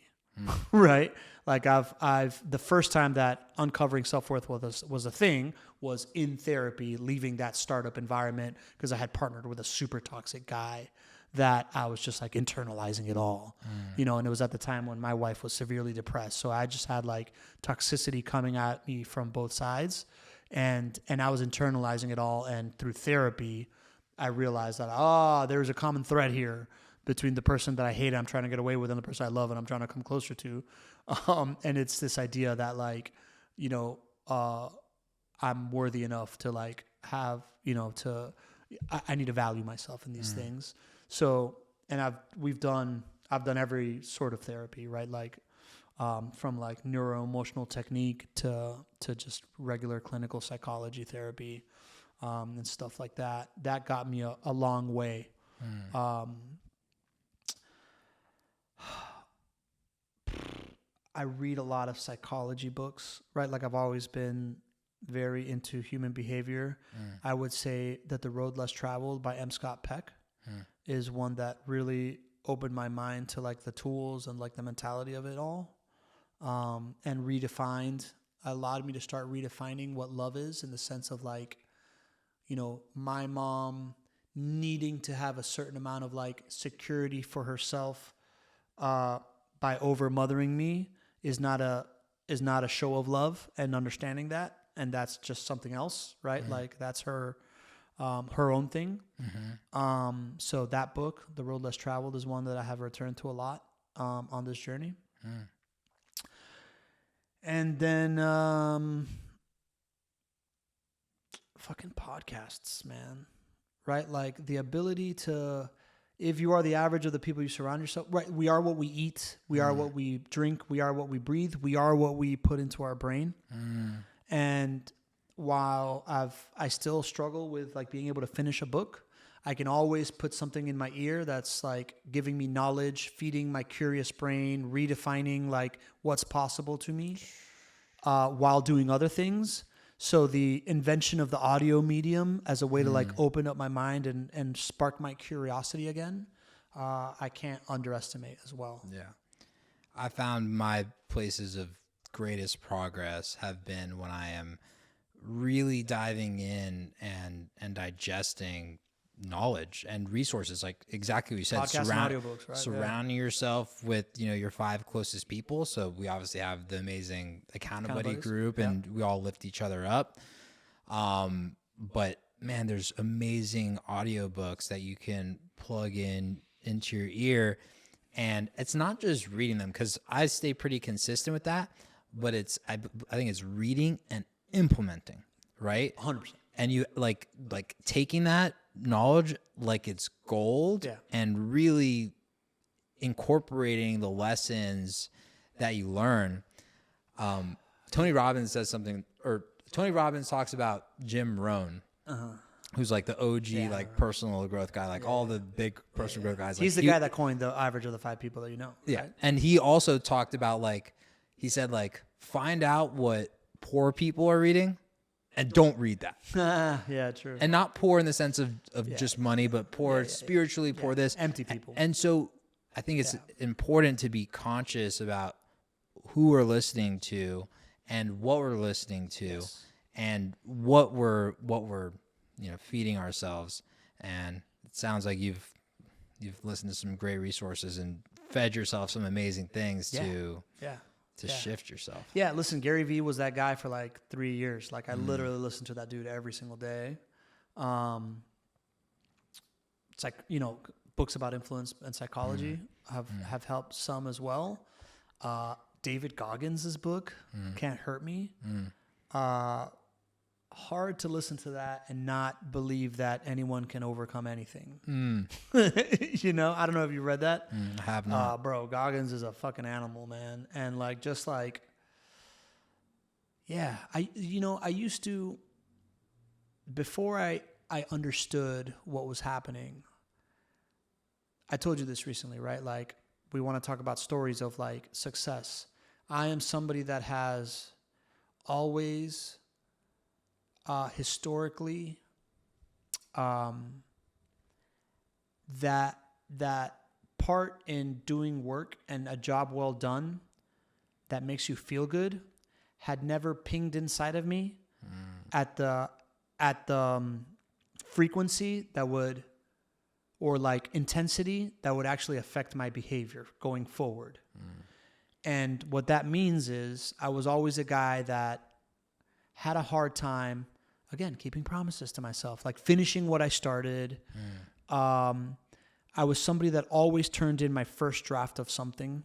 right? Like the first time that uncovering self-worth was a thing was in therapy, leaving that startup environment because I had partnered with a super toxic guy that I was just like internalizing it all, and it was at the time when my wife was severely depressed. So I just had like toxicity coming at me from both sides and I was internalizing it all. And through therapy, I realized that, there's a common thread here between the person that I hate, I'm trying to get away with, and the person I love and I'm trying to come closer to. And it's this idea that like, I'm worthy enough to like have, I need to value myself in these things. So, and I've done every sort of therapy, right? Like, from like neuro-emotional technique to just regular clinical psychology therapy, and stuff like that. That got me a long way. I read a lot of psychology books, right? Like I've always been very into human behavior. I would say that The Road Less Traveled by M. Scott Peck is one that really opened my mind to like the tools and like the mentality of it all. And allowed me to start redefining what love is in the sense of like, my mom needing to have a certain amount of like security for herself, by over mothering me is not a show of love, and understanding that. And that's just something else, right? Like that's her own thing. So that book, The Road Less Traveled, is one that I have returned to a lot, on this journey. And then, fucking podcasts, man, right? Like the ability to, if you are the average of the people you surround yourself, right? We are what we eat. We are what we drink. We are what we breathe. We are what we put into our brain. And while I still struggle with like being able to finish a book, I can always put something in my ear that's like giving me knowledge, feeding my curious brain, redefining like what's possible to me, while doing other things. So the invention of the audio medium as a way to like open up my mind and spark my curiosity again, I can't underestimate as well. Yeah. I found my places of greatest progress have been when I am really diving in and digesting knowledge and resources, like exactly what you said. Podcasts and audiobooks, right? Surrounding yourself with your 5 closest people. So we obviously have the amazing Accountability group, and we all lift each other up. But man, there's amazing audiobooks that you can plug into your ear, and it's not just reading them, because I stay pretty consistent with that. But I think it's reading and implementing, right? 100%. And you like taking that knowledge like it's gold, and really incorporating the lessons that you learn. Tony Robbins says something, or Tony Robbins talks about Jim Rohn, who's like the OG personal growth guy, like all the big personal growth guys. He's the guy that coined the average of the 5 people that you know. Yeah, right? And he also talked about he said find out what poor people are reading, and don't read that. Yeah, true. And not poor in the sense of just money, but poor spiritually, poor this. Empty people. And so I think it's important to be conscious about who we're listening to and what we're listening to. and what we're feeding ourselves. And it sounds like you've listened to some great resources and fed yourself some amazing things to shift yourself. Yeah, listen, Gary Vee was that guy for like 3 years. Like I literally listened to that dude every single day. It's like, books about influence and psychology have helped some as well. David Goggins' book, Can't Hurt Me. Hard to listen to that and not believe that anyone can overcome anything. I don't know if you read that. I have not. Bro, Goggins is a fucking animal, man. And like, just like, yeah, I used to, before I understood what was happening, I told you this recently, right? Like, we want to talk about stories of like success. I am somebody that has always historically that part in doing work and a job well done that makes you feel good had never pinged inside of me at the frequency that would, or like intensity that would actually affect my behavior going forward. And what that means is I was always a guy that had a hard time, again, keeping promises to myself, like finishing what I started. I was somebody that always turned in my first draft of something,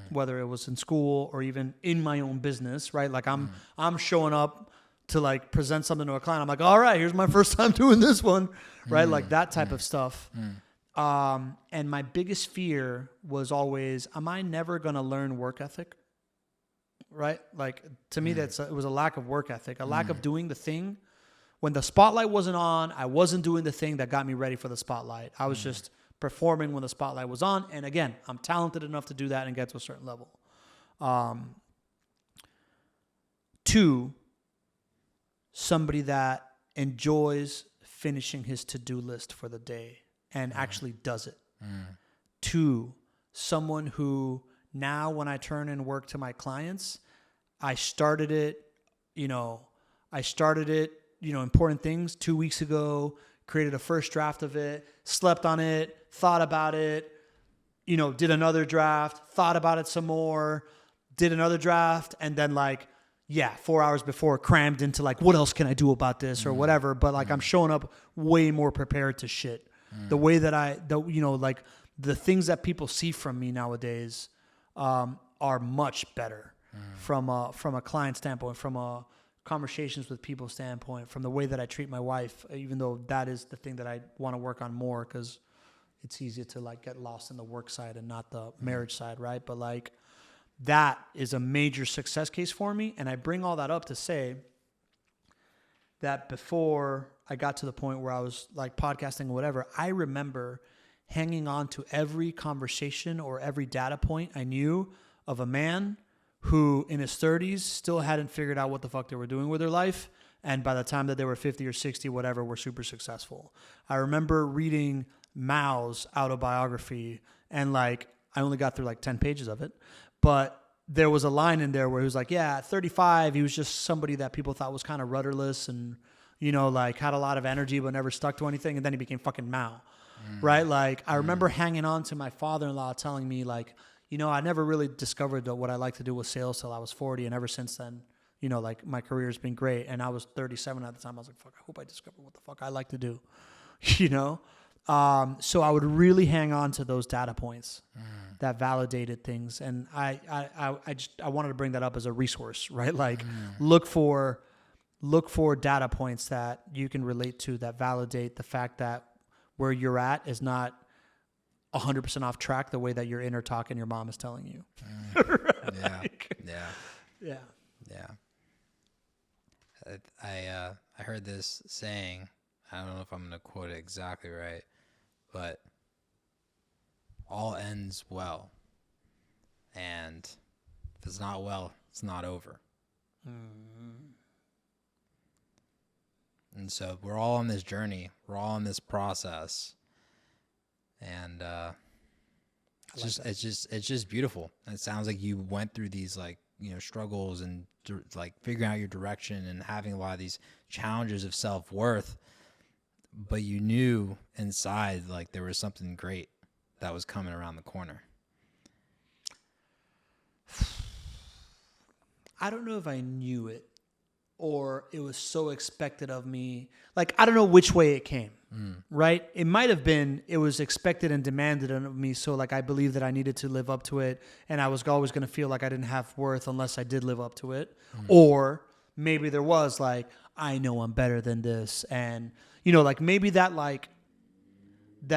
whether it was in school or even in my own business, right? Like I'm showing up to like present something to a client. I'm like, all right, here's my first time doing this one, right? Like that type of stuff. And my biggest fear was always, am I never going to learn work ethic? Right? Like to me, it was a lack of work ethic, a lack of doing the thing. When the spotlight wasn't on, I wasn't doing the thing that got me ready for the spotlight. I was just performing when the spotlight was on. And again, I'm talented enough to do that and get to a certain level. 2, somebody that enjoys finishing his to-do list for the day and actually does it. 2, someone who now when I turn in work to my clients, I started it, important things 2 weeks ago, created a first draft of it, slept on it, thought about it, did another draft, thought about it some more, did another draft, and then 4 hours before crammed into like, what else can I do about this or whatever. But like, I'm showing up way more prepared to shit. The way that the things that people see from me nowadays are much better from a client standpoint, from a conversations with people standpoint, from the way that I treat my wife, even though that is the thing that I want to work on more because it's easier to like get lost in the work side and not the marriage side, right? But like that is a major success case for me. And I bring all that up to say that before I got to the point where I was like podcasting or whatever, I remember hanging on to every conversation or every data point I knew of a man who in his 30s still hadn't figured out what the fuck they were doing with their life. And by the time that they were 50 or 60, whatever, were super successful. I remember reading Mao's autobiography and like, I only got through like 10 pages of it, but there was a line in there where he was like, yeah, at 35, he was just somebody that people thought was kind of rudderless and, like had a lot of energy, but never stuck to anything. And then he became fucking Mao, right? Like I remember hanging on to my father-in-law telling me like, I never really discovered that what I like to do was sales till I was 40. And ever since then, like my career has been great. And I was 37 at the time. I was like, fuck, I hope I discover what the fuck I like to do, So I would really hang on to those data points that validated things. And I wanted to bring that up as a resource, right? Like look for data points that you can relate to that validate the fact that where you're at is not 100% off track the way that your inner talk and your mom is telling you. Yeah. I heard this saying, I don't know if I'm going to quote it exactly right, but all ends well. And if it's not well, it's not over. And so we're all on this journey. We're all in this process. And it's just beautiful. And it sounds like you went through these like struggles and like figuring out your direction and having a lot of these challenges of self-worth, but you knew inside like there was something great that was coming around the corner. I don't know if I knew it or it was so expected of me. Like, I don't know which way it came, right? It might have been, it was expected and demanded of me. So like, I believed that I needed to live up to it. And I was always going to feel like I didn't have worth unless I did live up to it. Or maybe there was like, I know I'm better than this. And, like maybe that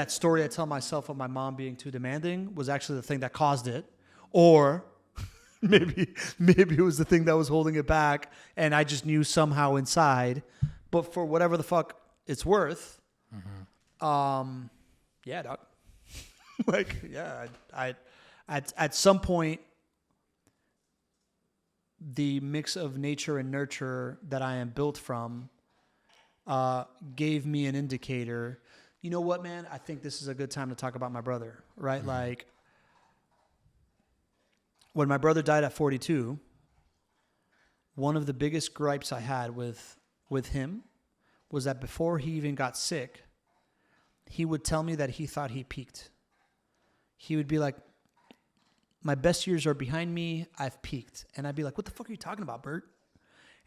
story I tell myself of my mom being too demanding was actually the thing that caused it. Or maybe it was the thing that was holding it back, and I just knew somehow inside. But for whatever the fuck it's worth, yeah, dog. I at some point, the mix of nature and nurture that I am built from gave me an indicator. You know what, man? I think this is a good time to talk about my brother, right? Like, when my brother died at 42, one of the biggest gripes I had with him was that before he even got sick, he would tell me that he thought he peaked. He would be like, my best years are behind me, I've peaked. And I'd be like, what the fuck are you talking about, Bert?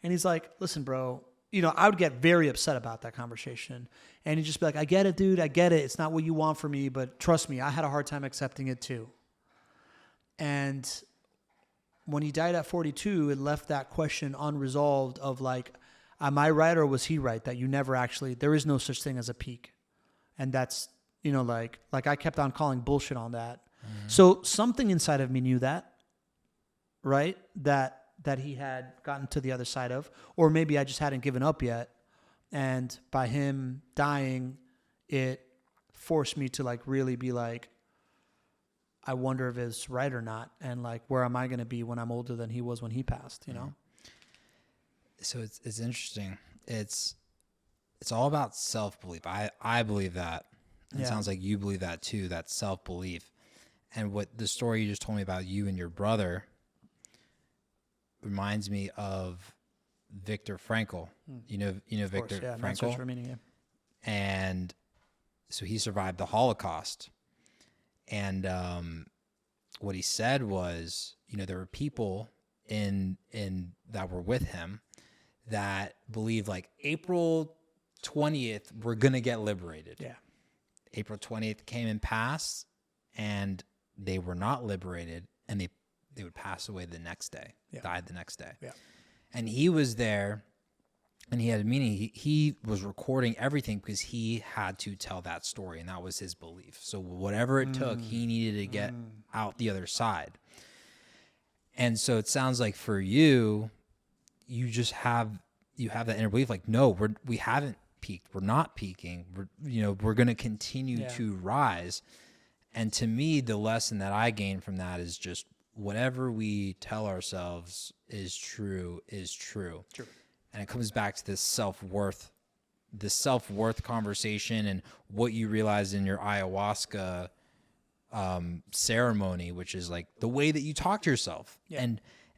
And he's like, listen, bro, I would get very upset about that conversation. And he'd just be like, I get it, dude, I get it. It's not what you want from me, but trust me, I had a hard time accepting it too. And when he died at 42, it left that question unresolved of like, am I right or was he right? That you never actually, there is no such thing as a peak. And that's, like I kept on calling bullshit on that. So something inside of me knew that, right? That he had gotten to the other side of, or maybe I just hadn't given up yet. And by him dying, it forced me to like really be like, I wonder if it's right or not. And like, where am I going to be when I'm older than he was when he passed, So it's interesting. It's all about self-belief. I believe that. It sounds like you believe that too, that self-belief. And what the story you just told me about you and your brother reminds me of Viktor Frankl. You know Viktor Frankl? Yeah. And so he survived the Holocaust. And what he said was, there were people in that were with him that believed like April 20th, we're going to get liberated. Yeah. April 20th came and passed, and they were not liberated, and they would pass away the next day, died the next day. Yeah. And he was there, and he had a meeting. He was recording everything because he had to tell that story, and that was his belief. So whatever it took, he needed to get out the other side. And so it sounds like for you, you just have that inner belief, like, no, we haven't peaked. We're not peaking. We're going to continue to rise. And to me, the lesson that I gained from that is just whatever we tell ourselves is true is true. True. And it comes back to this self-worth conversation and what you realized in your ayahuasca ceremony, which is like the way that you talk to yourself. Yeah.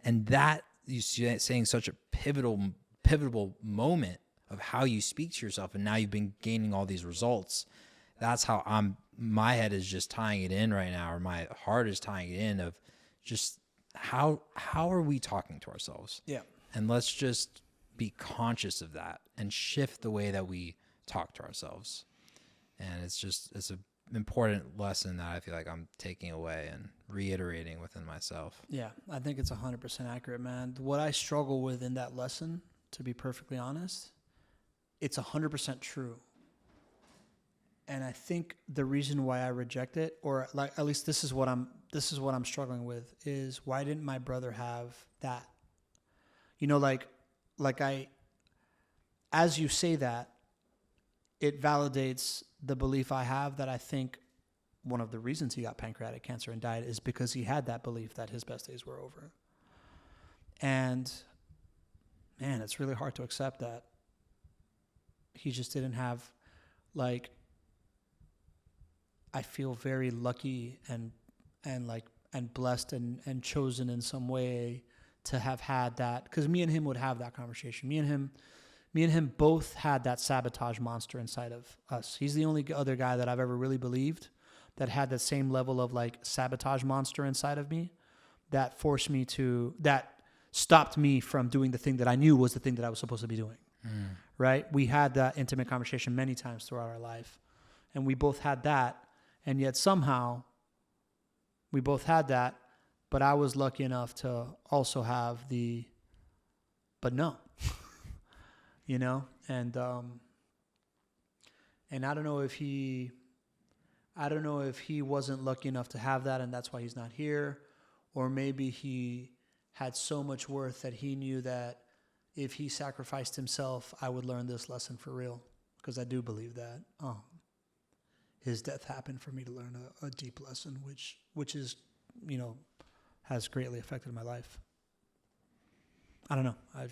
And that you saying such a pivotal moment of how you speak to yourself. And now you've been gaining all these results. That's how my head is just tying it in right now, or my heart is tying it in of just how are we talking to ourselves? Yeah. And let's just be conscious of that and shift the way that we talk to ourselves. And it's an important lesson that I feel like I'm taking away and reiterating within myself. Yeah, I think it's 100% accurate, man. What I struggle with in that lesson, to be perfectly honest, it's 100% true. And I think the reason why I reject it, or like at least this is what I'm struggling with, is why didn't my brother have that? As you say that, it validates the belief I have that I think one of the reasons he got pancreatic cancer and died is because he had that belief that his best days were over. And man, it's really hard to accept that he just didn't have, like, I feel very lucky and blessed and chosen in some way to have had that, because me and him would have that conversation. Me and him both had that sabotage monster inside of us. He's the only other guy that I've ever really believed that had that same level of like sabotage monster inside of me that stopped me from doing the thing that I knew was the thing that I was supposed to be doing. Right? We had that intimate conversation many times throughout our life, and we both had that, and yet somehow we both had that, but I was lucky enough to also have but no, you know, and I don't know if he wasn't lucky enough to have that and that's why he's not here, or maybe he had so much worth that he knew that if he sacrificed himself, I would learn this lesson for real, because I do believe that his death happened for me to learn a deep lesson, which is, you know, has greatly affected my life. I don't know. I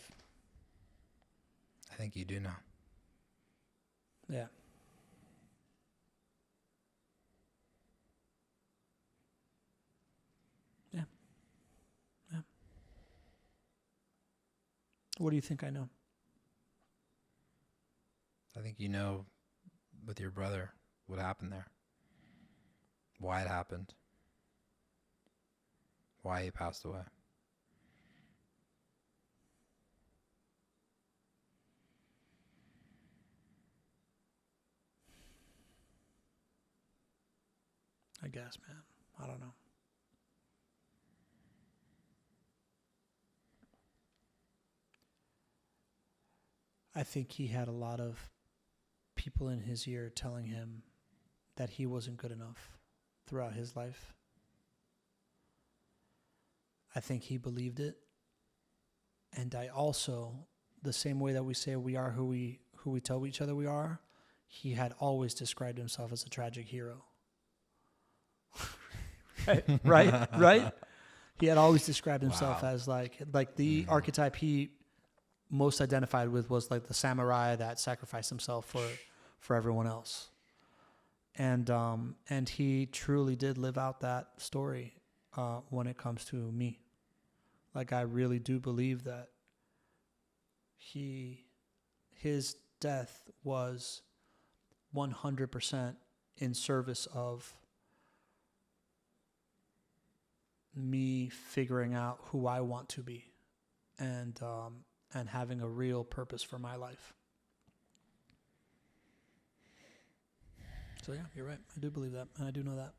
think you do know. Yeah. Yeah. Yeah. What do you think I know? I think you know with your brother what happened there. Why it happened. Why he passed away. I guess, man. I don't know. I think he had a lot of people in his ear telling him that he wasn't good enough throughout his life. I think he believed it. And I also, the same way that we say we are who we tell each other we are, he had always described himself as a tragic hero. Right? He had always described himself as like the archetype he most identified with was like the samurai that sacrificed himself for everyone else. And he truly did live out that story when it comes to me. Like, I really do believe that his death was 100% in service of me figuring out who I want to be and having a real purpose for my life. So yeah, you're right. I do believe that, and I do know that.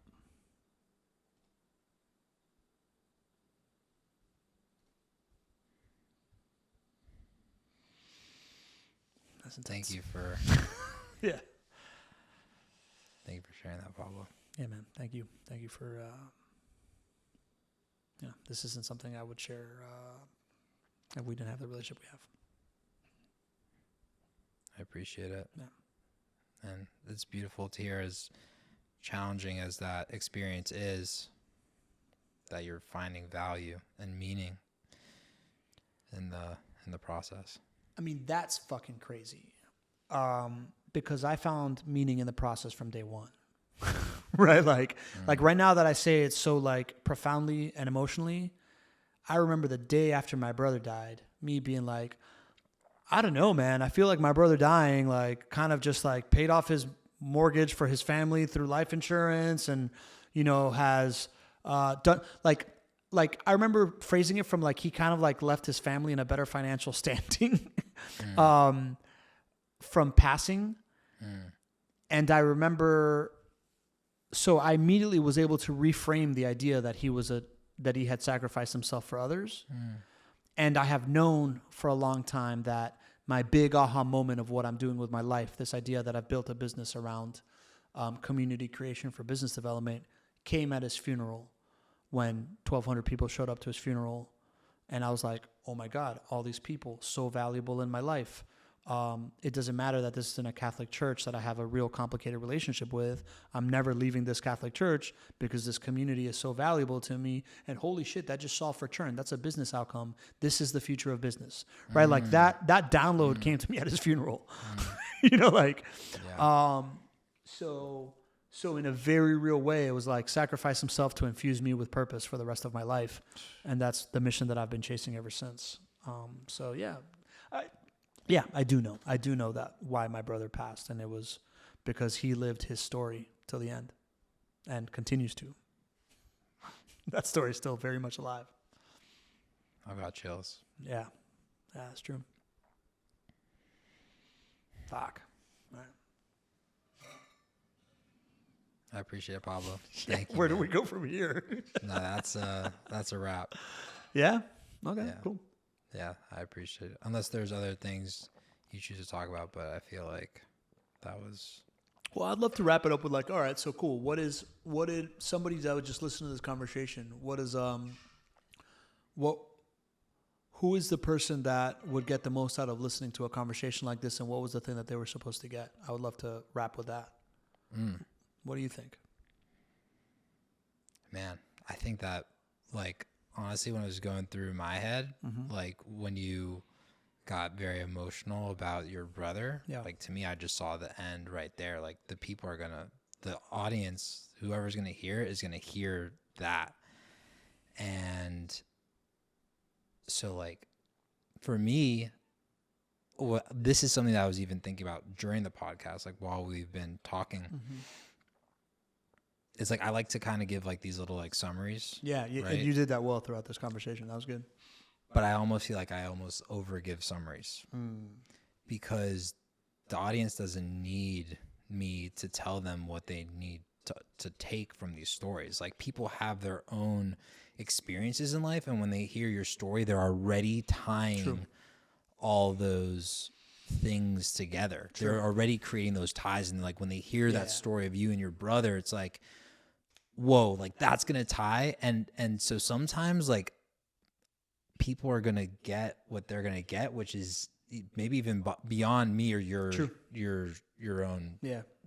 That's intense. Thank you for yeah. Thank you for sharing that, Pablo. Yeah, man. Thank you. Thank you for this isn't something I would share if we didn't have the relationship we have. I appreciate it. Yeah. And it's beautiful to hear, as challenging as that experience is, that you're finding value and meaning in the process. I mean, that's fucking crazy. Because I found meaning in the process from day one. Right? Like right now that I say it so like profoundly and emotionally, I remember the day after my brother died, me being like, I don't know, man. I feel like my brother dying, like, kind of just like paid off his mortgage for his family through life insurance, and, you know, has done like I remember phrasing it from like he kind of like left his family in a better financial standing from passing. And I remember, so I immediately was able to reframe the idea that he had sacrificed himself for others. And I have known for a long time that my big aha moment of what I'm doing with my life, this idea that I've built a business around community creation for business development, came at his funeral when 1,200 people showed up to his funeral. And I was like, oh my God, all these people, so valuable in my life. It doesn't matter that this is in a Catholic church that I have a real complicated relationship with. I'm never leaving this Catholic church because this community is so valuable to me. And holy shit, that just solved for churn. That's a business outcome. This is the future of business, right? Like that download came to me at his funeral, you know, like, yeah. so So in a very real way, it was like sacrifice himself to infuse me with purpose for the rest of my life. And that's the mission that I've been chasing ever since. So yeah, I do know. I do know that why my brother passed. And it was because he lived his story till the end and continues to. That story is still very much alive. I got chills. Yeah. Yeah, that's true. Fuck. All right. I appreciate it, Pablo. Thank you. Where do we go from here? No, that's a wrap. Yeah? Okay, Yeah. cool. Yeah, I appreciate it. Unless there's other things you choose to talk about, but I feel like that was... Well, I'd love to wrap it up with like, all right, so cool. What did somebody that would just listen to this conversation, who is the person that would get the most out of listening to a conversation like this, and what was the thing that they were supposed to get? I would love to wrap with that. What do you think? Man, I think that, like, honestly, when I was going through my head, like, when you got very emotional about your brother, like, to me, I just saw the end right there. Like, the people are the audience, whoever's going to hear it is going to hear that. And so, like, for me, this is something that I was even thinking about during the podcast, like, while we've been talking. It's like I like to kind of give like these little like summaries. Yeah, right? And you did that well throughout this conversation. That was good. But I almost feel like I almost overgive summaries because the audience doesn't need me to tell them what they need to take from these stories. Like, people have their own experiences in life, and when they hear your story, they're already tying all those things together. They're already creating those ties, and like when they hear that story of you and your brother, it's like, whoa, like that's gonna tie. And so sometimes like people are gonna get what they're gonna get, which is maybe even beyond me or your own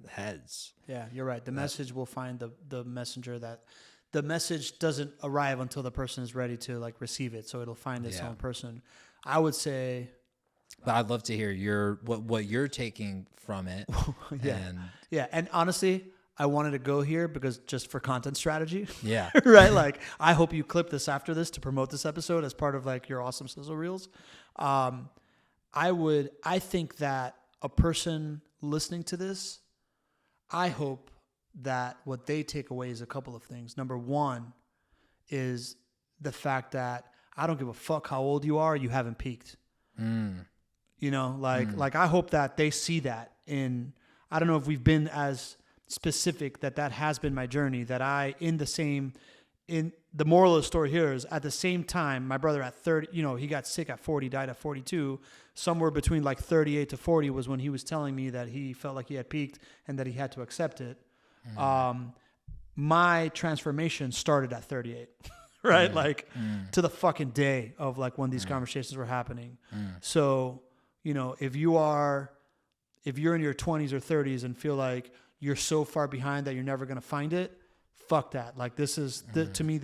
heads. Yeah, you're right. The message will find the messenger. That the message doesn't arrive until the person is ready to like receive it, so it'll find its own person. I would say. But I'd love to hear what you're taking from it. And honestly, I wanted to go here because just for content strategy. Yeah. Right? Like, I hope you clip this after this to promote this episode as part of like your awesome sizzle reels. I think that a person listening to this, I hope that what they take away is a couple of things. Number one is the fact that I don't give a fuck how old you are, you haven't peaked. You know, like I hope that they see that I don't know if we've been as specific that has been my journey, that the moral of the story here is at the same time, my brother at 30, you know, he got sick at 40, died at 42, somewhere between like 38 to 40 was when he was telling me that he felt like he had peaked and that he had to accept it. My transformation started at 38. Right? To the fucking day of like when these conversations were happening. So, you know, if you're in your 20s or 30s and feel like you're so far behind that you're never going to find it, fuck that. Like, this is, to me,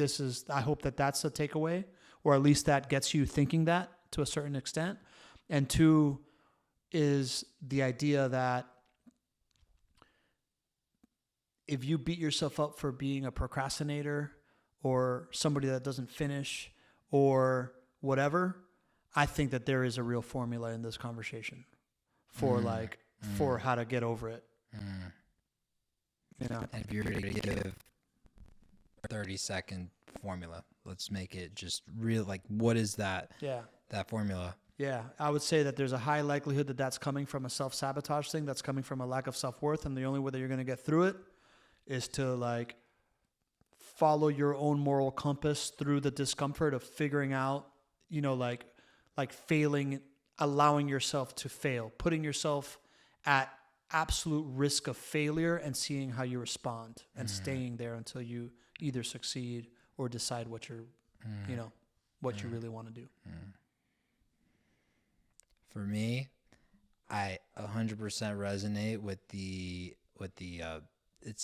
I hope that that's a takeaway, or at least that gets you thinking that to a certain extent. And two is the idea that if you beat yourself up for being a procrastinator or somebody that doesn't finish or whatever, I think that there is a real formula in this conversation for for how to get over it. You know, and if you're going to give a 30-second formula, let's make it just real. Like, what is that? Yeah. That formula. Yeah. I would say that there's a high likelihood that that's coming from a self-sabotage thing. That's coming from a lack of self-worth. And the only way that you're going to get through it is to like follow your own moral compass through the discomfort of figuring out, you know, like failing, allowing yourself to fail, putting yourself at absolute risk of failure and seeing how you respond and staying there until you either succeed or decide what you're, you know, what you really want to do. For me, I 100% resonate with the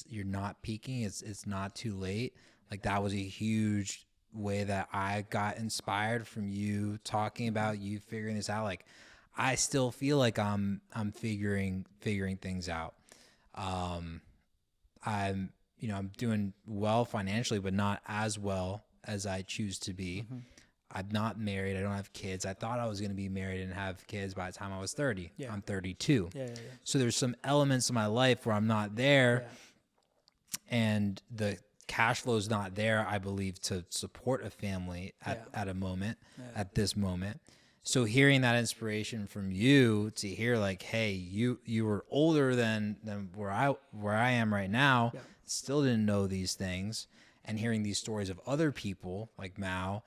you're not peaking. It's not too late. Like, that was a huge way that I got inspired from you talking about you figuring this out. Like, I still feel like I'm figuring things out. I'm doing well financially, but not as well as I choose to be. Mm-hmm. I'm not married. I don't have kids. I thought I was going to be married and have kids by the time I was 30. Yeah. I'm 32. Yeah. So there's some elements of my life where I'm not there, and the cash flow is not there, I believe, to support a family at a moment, at this moment. So hearing that inspiration from you to hear like, hey, you were older than where I am right now, still didn't know these things, and hearing these stories of other people like Mao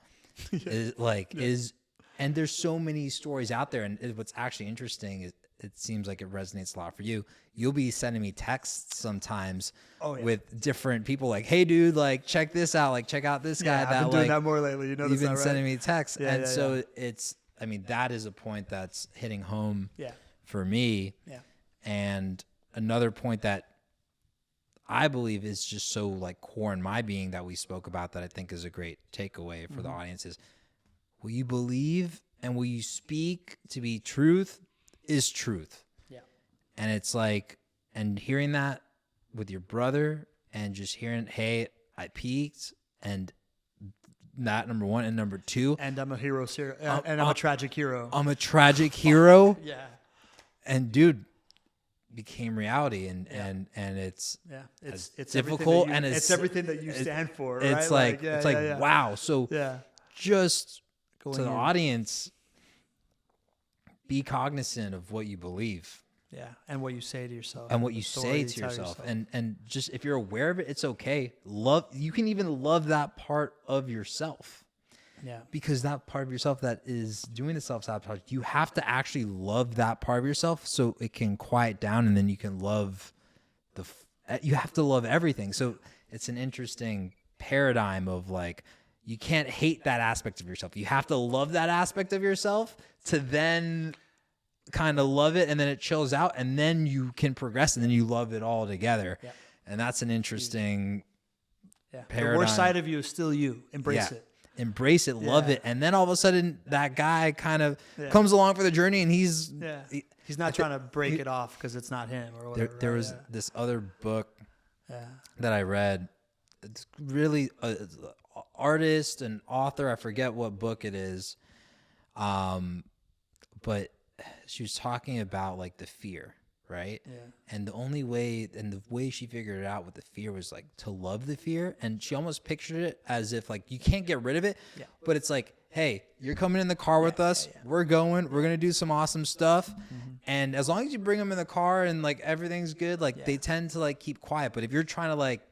and there's so many stories out there. And what's actually interesting is it seems like it resonates a lot for you. You'll be sending me texts sometimes with different people like, hey dude, like check this out, like check out this guy. I've been doing that more lately. You know, you've been right? sending me texts. It's, I mean, that is a point that's hitting home for me. Yeah. And another point that I believe is just so like core in my being that we spoke about that I think is a great takeaway for the audience is, will you believe and will you speak to be truth is truth. Yeah. And it's like, and hearing that with your brother and just hearing, hey, I peaked, and that number one, and number two. And I'm a hero, and I'm a tragic hero. I'm a tragic hero. Yeah. And dude, became reality, and it's difficult, and it's everything that you stand for. Right? It's like wow. So just going to the audience, be cognizant of what you believe. Yeah, and what you say to yourself, and what you say to yourself, and just if you're aware of it, it's okay. You can even love that part of yourself. Yeah, because that part of yourself that is doing the self-sabotage, you have to actually love that part of yourself so it can quiet down, and then you can love you have to love everything. So it's an interesting paradigm of like, you can't hate that aspect of yourself. You have to love that aspect of yourself to then kind of love it, and then it chills out, and then you can progress, and then you love it all together. Yeah. And that's an interesting paradigm. The worst side of you is still you. Embrace it. Embrace it, love it, and then all of a sudden that guy kind of comes along for the journey, and he's not trying to break it off because it's not him or whatever. There was this other book that I read. It's really an artist and author. I forget what book it is, but she was talking about like the fear. Right. Yeah. And the way she figured it out with the fear was like to love the fear. And she almost pictured it as if like you can't get rid of it, but it's like, hey, you're coming in the car with us. Yeah. We're going to do some awesome stuff. Mm-hmm. And as long as you bring them in the car and like everything's good, like they tend to like keep quiet. But if you're trying to like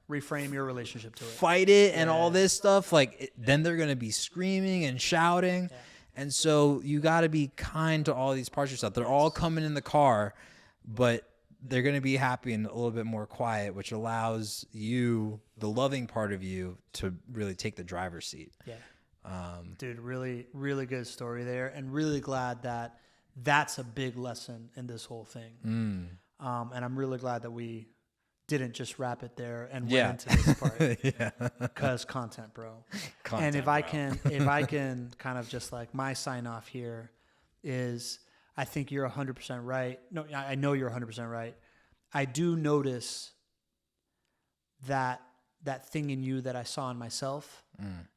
reframe your relationship to it, fight it and all this stuff, like then they're going to be screaming and shouting. Yeah. And so you got to be kind to all these parts of yourself. They're all coming in the car, but they're going to be happy and a little bit more quiet, which allows you, the loving part of you, to really take the driver's seat. Yeah. Dude, really, really good story there, and really glad that that's a big lesson in this whole thing. And I'm really glad that we didn't just wrap it there and went into this part. Because content, bro. And if I can kind of just like my sign off here is, I think you're 100% right. No, I know you're 100% right. I do notice that thing in you that I saw in myself,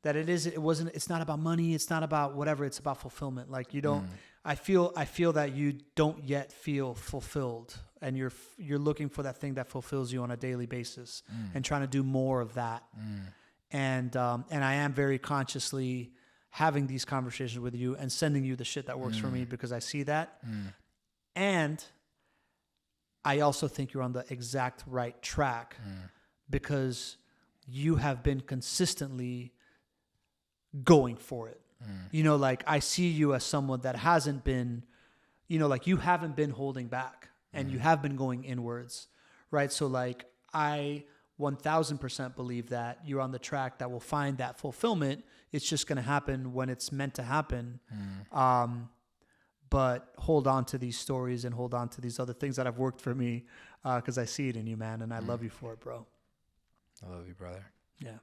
that it's not about money. It's not about whatever. It's about fulfillment. Like you don't, I feel that you don't yet feel fulfilled, and you're looking for that thing that fulfills you on a daily basis and trying to do more of that. And I am very consciously having these conversations with you and sending you the shit that works for me, because I see that. And I also think you're on the exact right track, because you have been consistently going for it. You know, like I see you as someone that hasn't been, you know, like you haven't been holding back, and you have been going inwards, right? So like I 1000% believe that you're on the track that will find that fulfillment. It's just going to happen when it's meant to happen. But hold on to these stories and hold on to these other things that have worked for me, because I see it in you, man, and I love you for it, bro. I love you, brother. Yeah.